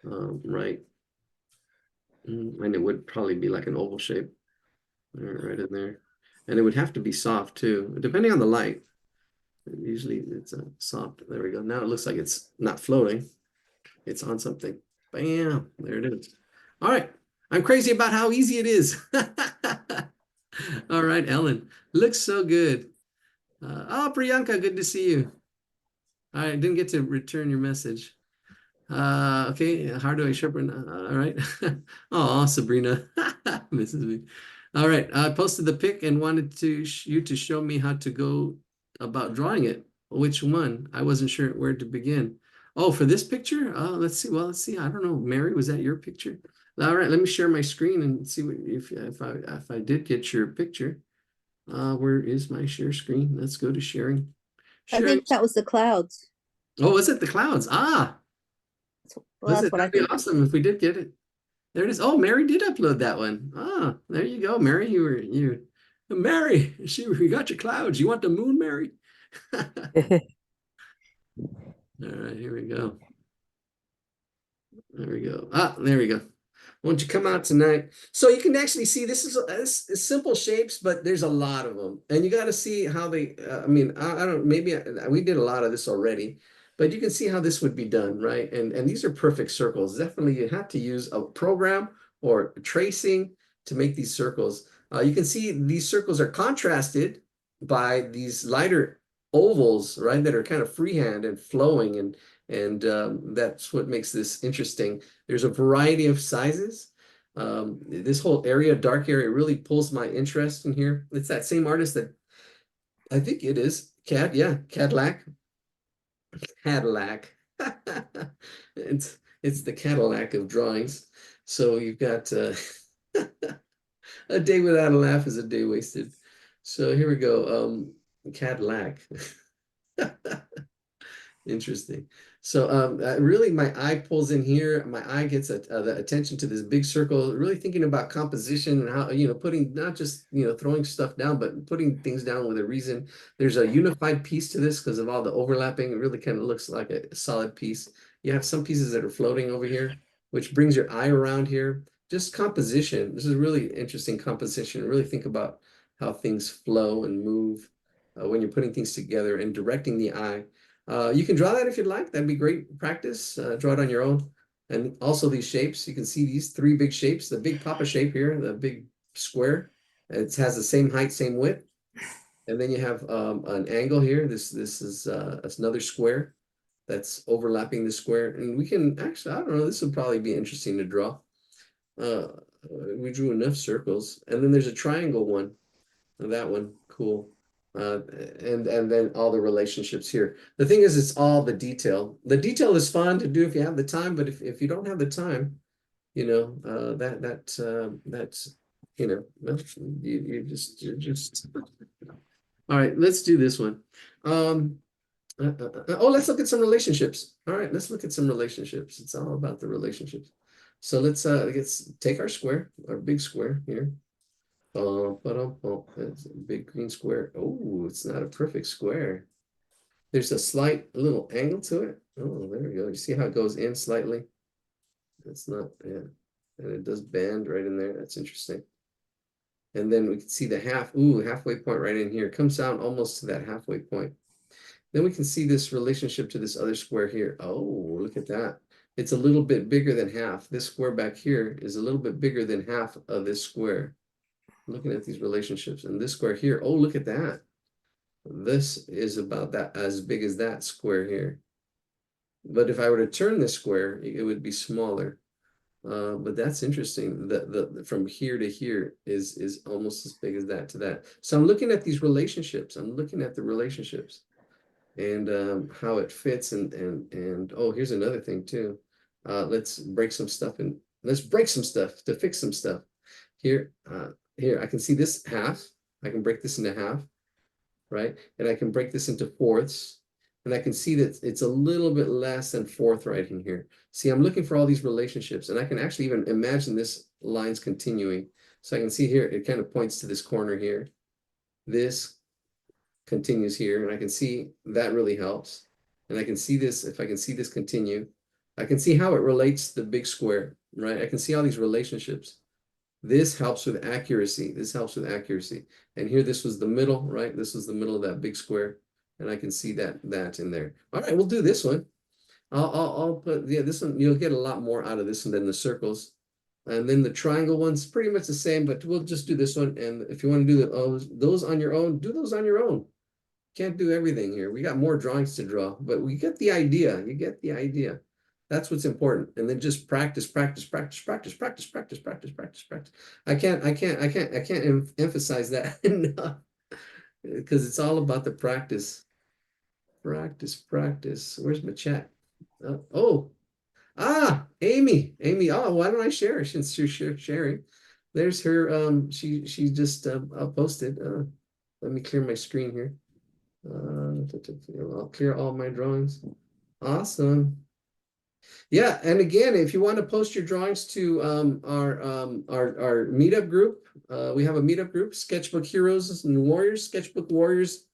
Right. And it would probably be like an oval shape right in there. And it would have to be soft too, depending on the light. Usually it's soft. There we go. Now it looks like it's not floating. It's on something. Bam, there it is. All right. I'm crazy about how easy it is. All right, Ellen. Looks so good. Oh, Priyanka, good to see you. I didn't get to return your message. Okay, how do I sharpen? All right. Oh, Sabrina misses me. All right, I posted the pic and wanted you to show me how to go about drawing it. Which one? I wasn't sure where to begin. Oh, for this picture? Let's see. Well, let's see. I don't know. Mary, was that your picture? All right, let me share my screen and see if I did get your picture. Where is my share screen? Let's go to sharing. I Sharing. think that was the clouds. Oh, was it the clouds? Ah. Well, that's what I That'd be think. awesome if we did get it. There it is. Oh, Mary did upload that one. Ah, there you go, Mary. Mary. We got your clouds. You want the moon, Mary? All right, here we go. There we go. Ah, there we go. Why don't you come out tonight? So you can actually see this is simple shapes, but there's a lot of them, and you got to see how they. I mean, I don't. Maybe we did a lot of this already, but you can see how this would be done, right? And these are perfect circles. Definitely, you have to use a program or tracing to make these circles. You can see these circles are contrasted by these lighter ovals, right? That are kind of freehand and flowing, and that's what makes this interesting. There's a variety of sizes. This whole area, dark area, really pulls my interest in here. It's that same artist that I think it is. Cadillac. Cadillac. It's the Cadillac of drawings. So you've got a day without a laugh is a day wasted. So here we go. Cadillac. Interesting. So really my eye pulls in here. My eye gets the attention to this big circle, really thinking about composition and how, putting not just, throwing stuff down, but putting things down with a reason. There's a unified piece to this because of all the overlapping. It really kind of looks like a solid piece. You have some pieces that are floating over here, which brings your eye around here. Just composition. This is really interesting composition. Really think about how things flow and move when you're putting things together and directing the eye. You can draw that if you'd like. That'd be great practice. Draw it on your own. And also these shapes. You can see these three big shapes. The big Papa shape here, the big square. It has the same height, same width. And then you have an angle here. This is another square that's overlapping the square. And we can actually, I don't know, this would probably be interesting to draw. We drew enough circles. And then there's a triangle one. That one, cool. And then all the relationships here. The thing is, it's all the detail. The detail is fun to do if you have the time, but if you don't have the time, that's well, you're just all right. Let's do this one. Let's look at some relationships. All right, let's look at some relationships. It's all about the relationships. So let's take our square, our big square here. It's a big green square. Oh, it's not a perfect square. There's a slight little angle to it. Oh, there we go. You see how it goes in slightly? It's not, yeah. And it does bend right in there. That's interesting. And then we can see the halfway point right in here. It comes down almost to that halfway point. Then we can see this relationship to this other square here. Oh, look at that. It's a little bit bigger than half. This square back here is a little bit bigger than half of this square. Looking at these relationships, and this square here, oh, look at that. This is about that as big as that square here. But if I were to turn this square, it would be smaller. But that's interesting. The from here to here is almost as big as that to that. So I'm looking at these relationships. I'm looking at the relationships and how it fits and oh, here's another thing too. Let's break some stuff let's break some stuff to fix some stuff. Here, here, I can see this half. I can break this into half, right? And I can break this into fourths. And I can see that it's a little bit less than fourth right in here. See, I'm looking for all these relationships, and I can actually even imagine this line's continuing. So I can see here, it kind of points to this corner here. This continues here, and I can see that really helps. And I can see this, if I can see this continue, I can see how it relates to the big square, right? I can see all these relationships. This helps with accuracy. This helps with accuracy. And here, this was the middle, right? This was the middle of that big square. And I can see that in there. All right, we'll do this one. I'll put, yeah, this one, you'll get a lot more out of this one than the circles. And then the triangle one's pretty much the same, but we'll just do this one. And if you want to do those on your own, do those on your own. Can't do everything here. We got more drawings to draw, but we get the idea. You get the idea. That's what's important. And then just practice, practice, practice, practice, practice, practice, practice, practice, practice. I can't emphasize that enough because it's all about the practice. Practice, practice. Where's my chat? Amy. Oh, why don't I share since you're sharing? There's her. She just posted. Let me clear my screen here. I'll clear all my drawings. Awesome. Yeah, and again, if you want to post your drawings to our meetup group, we have a meetup group, Sketchbook Heroes and Warriors, Sketchbook Warriors,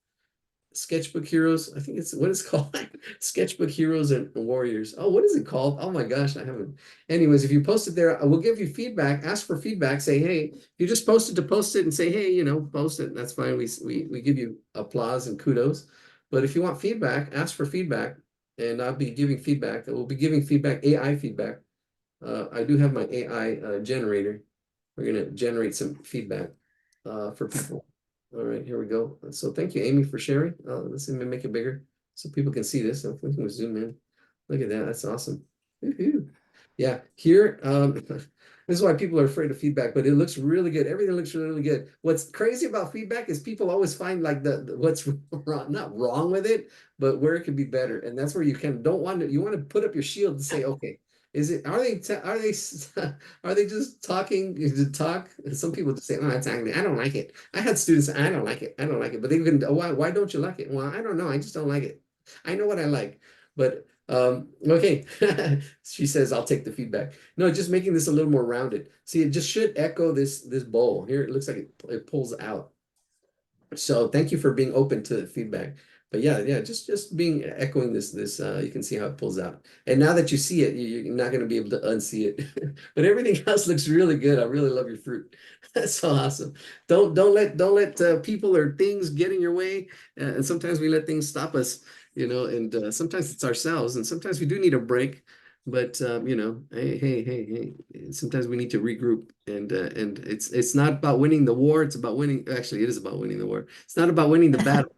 Sketchbook Heroes. I think it's what it's called. Sketchbook Heroes and Warriors. Oh, what is it called? Oh my gosh, I haven't. Anyways, if you post it there, we'll give you feedback. Ask for feedback. Say, hey, if you just posted to post it and say, hey, post it. That's fine. We give you applause and kudos. But if you want feedback, ask for feedback, and I'll be giving feedback. We'll be giving feedback, AI feedback. I do have my AI generator. We're gonna generate some feedback for people. All right, here we go. So thank you, Amy, for sharing. Let's make it bigger so people can see this. If we can zoom in. Look at that. That's awesome. Yeah, here, this is why people are afraid of feedback, but it looks really good. Everything looks really good. What's crazy about feedback is people always find like the what's wrong, not wrong with it, but where it could be better. And that's where you you want to put up your shield and say, okay, are they just talking to talk? Some people just say, oh, that's ugly. I don't like it. I had students say, I don't like it. I don't like it. But they can, why don't you like it? Well, I don't know. I just don't like it. I know what I like. But okay. She says, I'll take the feedback. No, just making this a little more rounded. See, it just should echo this bowl. Here it looks like it pulls out. So thank you for being open to feedback. But yeah, just being echoing this, you can see how it pulls out. And now that you see it, you're not going to be able to unsee it. But everything else looks really good. I really love your fruit. That's so awesome. Don't let people or things get in your way. And sometimes we let things stop us, and sometimes it's ourselves, and sometimes we do need a break. But hey, sometimes we need to regroup, and it's not about winning the war. It's about winning. Actually, it is about winning the war. It's not about winning the battle.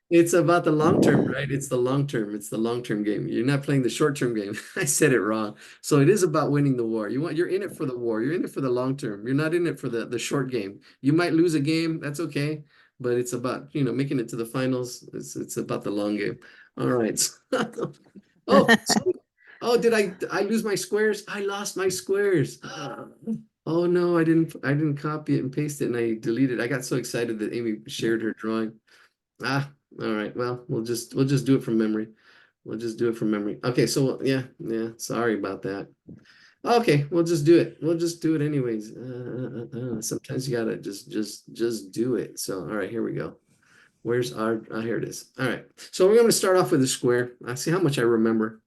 It's about the long term, right? It's the long term. It's the long term game. You're not playing the short term game. I said it wrong. So it is about winning the war. You're in it for the war. You're in it for the long term. You're not in it for the short game. You might lose a game. That's okay. But it's about, making it to the finals. It's about the long game. All right. Oh, did I lose my squares? I lost my squares. Oh no, I didn't copy it and paste it, and I deleted it. I got so excited that Amy shared her drawing. All right. Well, we'll just do it from memory. We'll just do it from memory. Okay, so yeah. Sorry about that. Okay, we'll just do it. We'll just do it anyways. Sometimes you gotta just do it. So all right, here we go. Where's our here it is. All right. So we're gonna start off with a square. I see how much I remember.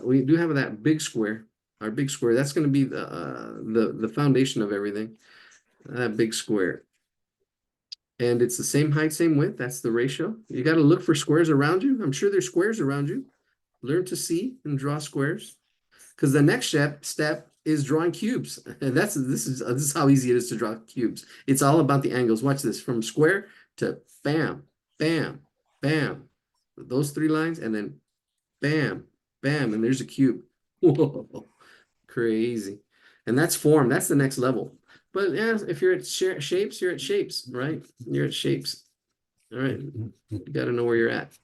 We do have that big square. Our big square. That's gonna be the foundation of everything. That big square. And it's the same height, same width. That's the ratio. You got to look for squares around you. I'm sure there's squares around you. Learn to see and draw squares. Because the next step is drawing cubes. And this is how easy it is to draw cubes. It's all about the angles. Watch this. From square to bam, bam, bam. Those three lines, and then bam, bam, and there's a cube. Whoa, crazy. And that's form. That's the next level. But yeah, if you're at shapes, you're at shapes, right? You're at shapes. All right. You got to know where you're at.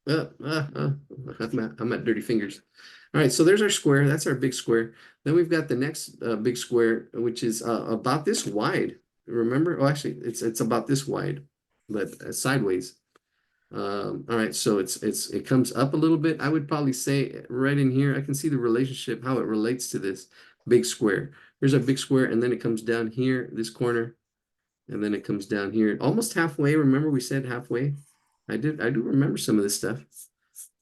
I'm at dirty fingers. All right, so there's our square. That's our big square. Then we've got the next big square, which is about this wide. Remember? Oh, actually, it's about this wide, but sideways. All right, so it comes up a little bit. I would probably say right in here, I can see the relationship, how it relates to this big square. Here's a big square, and then it comes down here, this corner, and then it comes down here, almost halfway. Remember we said halfway? I do remember some of this stuff.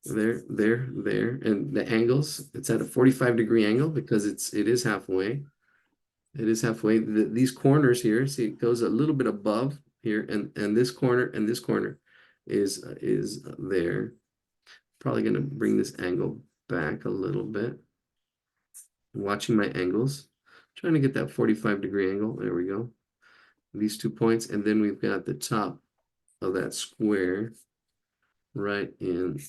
There, and the angles. It's at a 45-degree angle because it is halfway. It is halfway. These corners here, see, it goes a little bit above here, and this corner and this corner is there. Probably going to bring this angle back a little bit. I'm watching my angles, trying to get that 45-degree angle. There we go. These 2 points, and then we've got the top of that square right in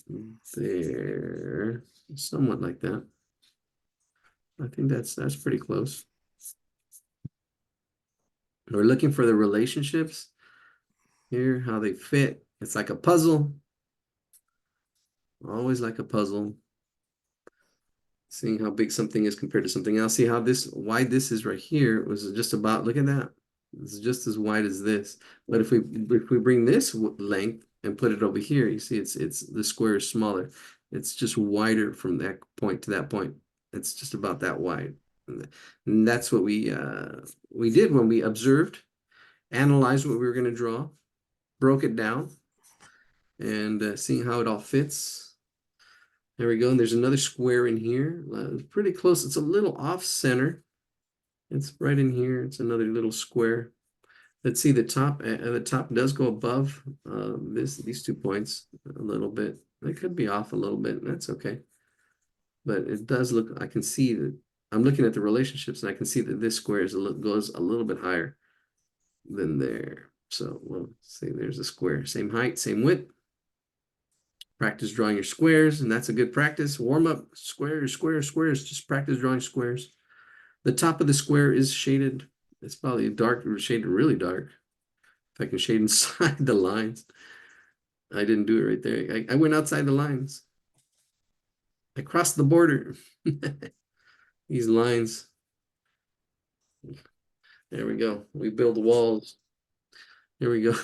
there, somewhat like that. I think that's pretty close. We're looking for the relationships here, how they fit. It's like a puzzle. Always like a puzzle. Seeing how big something is compared to something else. See how wide this is right here was just about, look at that. It's just as wide as this. But if we bring this length and put it over here, you see it's the square is smaller. It's just wider from that point to that point. It's just about that wide. And that's what we did when we observed, analyzed what we were going to draw, broke it down, and seeing how it all fits. There we go. And there's another square in here. It's pretty close. It's a little off center. It's right in here. It's another little square. Let's see, the top does go above these 2 points a little bit. It could be off a little bit. That's okay. But it does look, I can see that I'm looking at the relationships and I can see that this square goes a little bit higher than there. So we'll see there's a square. Same height, same width. Practice drawing your squares, and that's a good practice. Warm up, squares, squares, squares. Just practice drawing squares. The top of the square is shaded. It's probably dark, shaded really dark. If I can shade inside the lines. I didn't do it right there. I went outside the lines. I crossed the border. These lines. There we go. We build walls. There we go.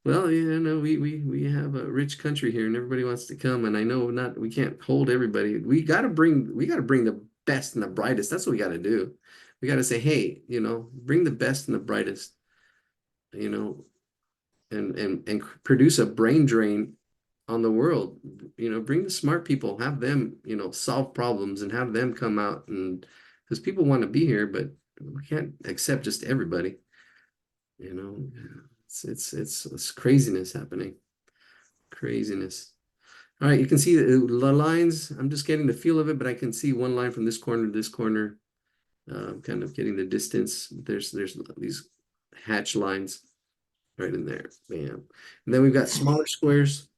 Well, you know, we have a rich country here and everybody wants to come, and I know we can't hold everybody. We gotta bring the best and the brightest. That's what we gotta do. We gotta say, hey, you know, bring the best and the brightest, you know, and produce a brain drain on the world. You know, bring the smart people, have them, you know, solve problems and have them come out, and because people want to be here, but we can't accept just everybody, you know. It's craziness happening. Craziness. All right, you can see the lines. I'm just getting the feel of it, but I can see one line from this corner to this corner. Kind of getting the distance. There's these hatch lines right in there. Bam. And then we've got smaller squares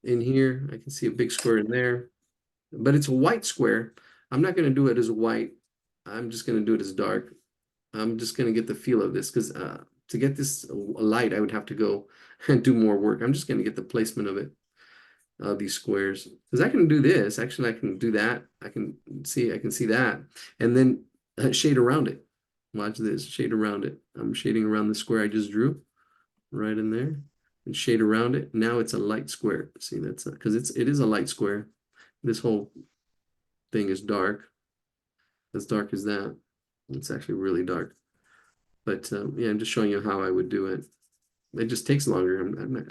in here. I can see a big square in there, but it's a white square. I'm not going to do it as white. I'm just going to do it as dark. I'm just going to get the feel of this because to get this light, I would have to go and do more work. I'm just going to get the placement of it, these squares, because I can do this. Actually, I can do that. I can see that, and then shade around it. Watch this, shade around it. I'm shading around the square I just drew, right in there, and shade around it. Now it's a light square. See, that's because it is a light square. This whole thing is dark, as dark as that. It's actually really dark. But yeah, I'm just showing you how I would do it. It just takes longer. I'm not,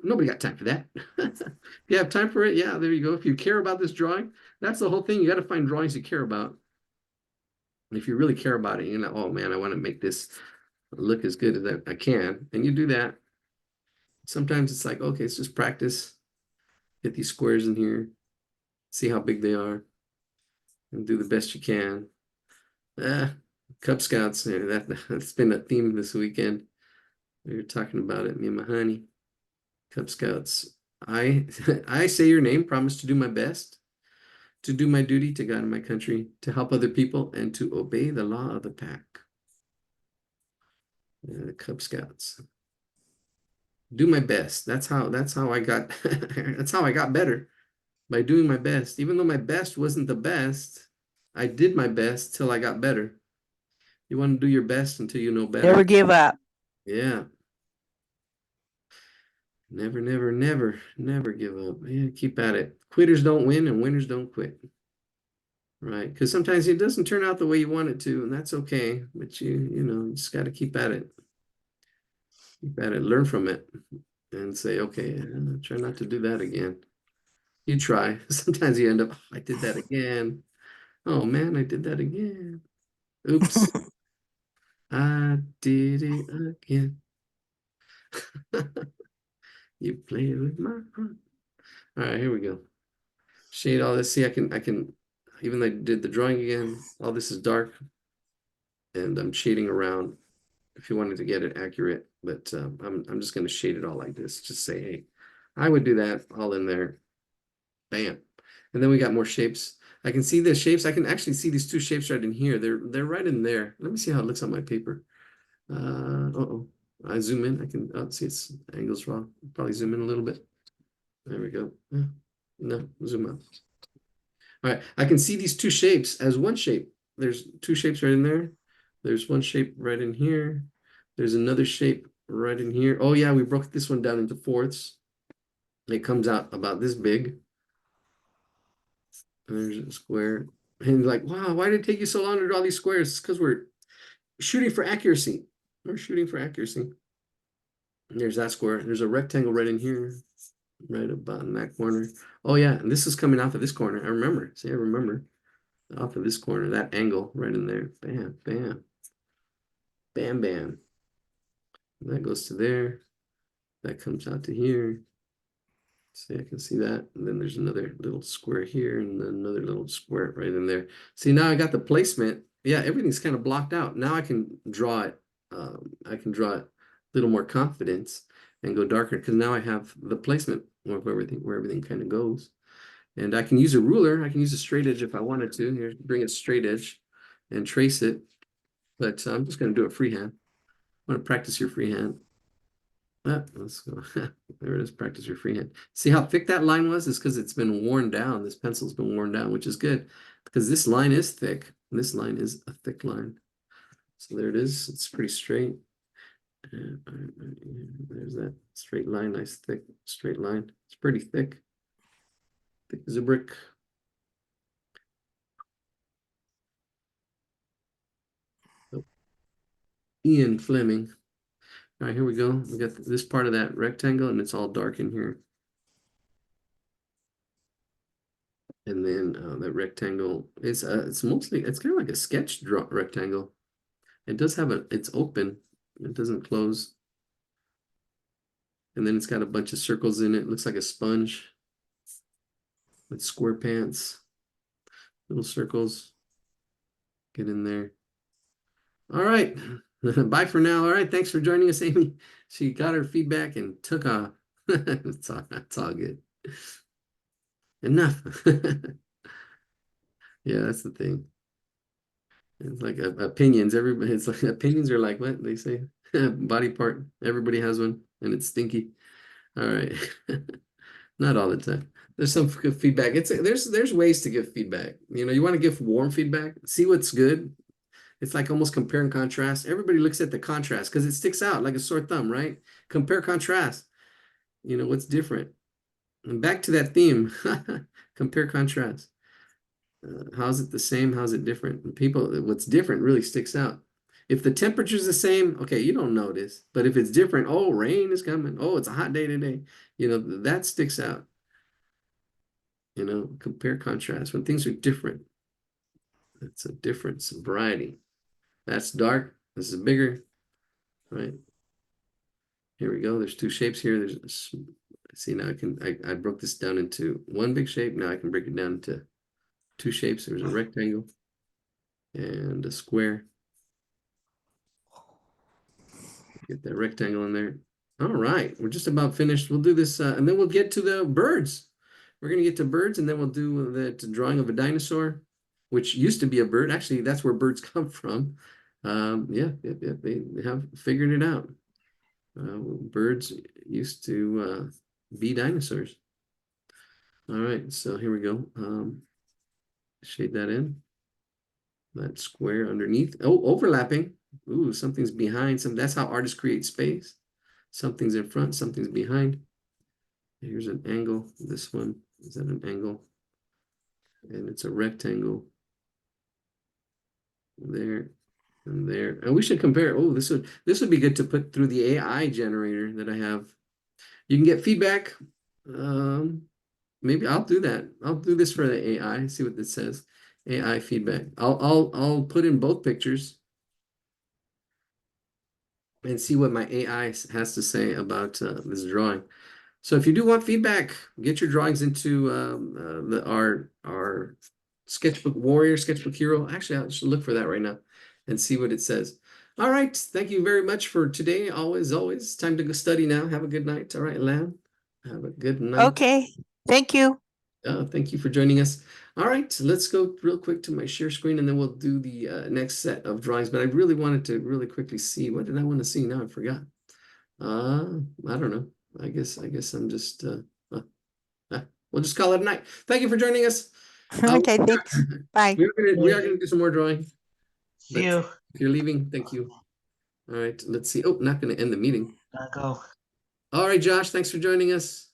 nobody got time for that. If you have time for it, yeah, there you go. If you care about this drawing, that's the whole thing. You got to find drawings you care about. And if you really care about it, you're like, oh man, I want to make this look as good as I can. And you do that. Sometimes it's like, okay, it's just practice. Get these squares in here. See how big they are. And do the best you can. Cub Scouts, that's been a theme this weekend. We were talking about it, me and my honey. Cub Scouts. I I say your name, promise to do my best, to do my duty to God and my country, to help other people, and to obey the law of the pack. The Cub Scouts. Do my best. That's how I got that's how I got better. by doing my best. Even though my best wasn't the best, I did my best till I got better. You want to do your best until you know better. Never give up. Yeah. Never, never, never, never give up. Yeah, keep at it. Quitters don't win and winners don't quit. Right? Because sometimes it doesn't turn out the way you want it to, and that's okay. But you just got to keep at it. Keep at it. Learn from it, and say, okay, try not to do that again. You try. Sometimes you end up, I did that again. Oh man, I did that again. Oops, I did it again. You played with my heart. All right, here we go. Shade all this. See, I can, even though I did the drawing again, all this is dark, and I'm shading around if you wanted to get it accurate. But I'm just going to shade it all like this. Just say, hey, I would do that all in there. Bam. And then we got more shapes. I can see the shapes. I can actually see these two shapes right in here. They're right in there. Let me see how it looks on my paper. Uh-oh. I zoom in. I can see its angles wrong. Probably zoom in a little bit. There we go. No, zoom out. All right. I can see these two shapes as one shape. There's two shapes right in there. There's one shape right in here. There's another shape right in here. Oh yeah, we broke this one down into fourths. It comes out about this big. There's a square. And like, wow, why did it take you so long to draw these squares? It's because we're shooting for accuracy. We're shooting for accuracy. There's that square. There's a rectangle right in here, right about in that corner. Oh yeah, and this is coming off of this corner. I remember. See, I remember. Off of this corner, that angle right in there. Bam, bam. Bam, bam. And that goes to there. That comes out to here. See, I can see that. And then there's another little square here and then another little square right in there. See, now I got the placement. Yeah, everything's kind of blocked out. Now I can draw it. I can draw it a little more confidence and go darker because now I have the placement of everything, where everything kind of goes. And I can use a ruler. I can use a straight edge if I wanted to. Here, bring a straight edge and trace it. But I'm just going to do it freehand. I want to practice your freehand. Let's go. There it is. Practice your freehand. See how thick that line was? It's because it's been worn down. This pencil's been worn down, which is good because this line is thick. This line is a thick line. So there it is. It's pretty straight. There's that straight line. Nice thick straight line. It's pretty thick. Thick as a brick. Oh. Ian Fleming. All right, here we go. We got this part of that rectangle, and it's all dark in here. And then that rectangle is it's mostly it's kind of like a sketch draw rectangle. It does have it's open. It doesn't close. And then it's got a bunch of circles in it. It looks like a sponge with square pants. Little circles. Get in there. All right. Bye for now. All right. Thanks for joining us, Amy. She got her feedback and took off. It's all good. Enough. Yeah, that's the thing. It's like opinions. Everybody, it's like opinions are like what they say. Body part. Everybody has one, and it's stinky. All right. Not all the time. There's some good feedback. There's ways to give feedback. You want to give warm feedback. See what's good. It's like almost compare and contrast. Everybody looks at the contrast because it sticks out like a sore thumb, right? Compare, contrast. What's different. And back to that theme. Compare, contrast. How's it the same? How's it different? And what's different really sticks out. If the temperature's the same, okay, you don't notice. But if it's different, oh, rain is coming. Oh, it's a hot day today. That sticks out. Compare, contrast. When things are different, it's a difference, a variety. That's dark. This is bigger, right? Here we go. There's two shapes here. See, now I broke this down into one big shape. Now I can break it down into two shapes. There's a rectangle and a square. Get that rectangle in there. All right, we're just about finished. We'll do this, and then we'll get to the birds. We're going to get to birds, and then we'll do the drawing of a dinosaur, which used to be a bird. Actually, that's where birds come from. Yeah, they have figured it out. Birds used to be dinosaurs. All right, so here we go. Shade that in. That square underneath. Oh, overlapping. Ooh, something's behind some. That's how artists create space. Something's in front, something's behind. Here's an angle. This one, is that an angle? And it's a rectangle. There and there. And we should compare. Oh, this would be good to put through the AI generator that I have. You can get feedback. Maybe I'll do that. I'll do this for the AI, see what this says. AI feedback. I'll put in both pictures and see what my AI has to say about this drawing. So if you do want feedback, get your drawings into our sketchbook warrior, sketchbook hero. Actually, I'll just look for that right now and see what it says. All right, thank you very much for today. Always, time to go study now. Have a good night. All right, Lam. Have a good night. Okay, thank you. Thank you for joining us. All right, let's go real quick to my share screen and then we'll do the next set of drawings. But I really wanted to really quickly see, what did I want to see? Now I forgot. I don't know. I guess I'm just we'll just call it a night. Thank you for joining us. Okay, thanks. Bye. We are gonna do some more drawing. See you. If you're leaving, thank you. All right, let's see. Oh, not gonna end the meeting. Gotta go. All right, Josh, thanks for joining us.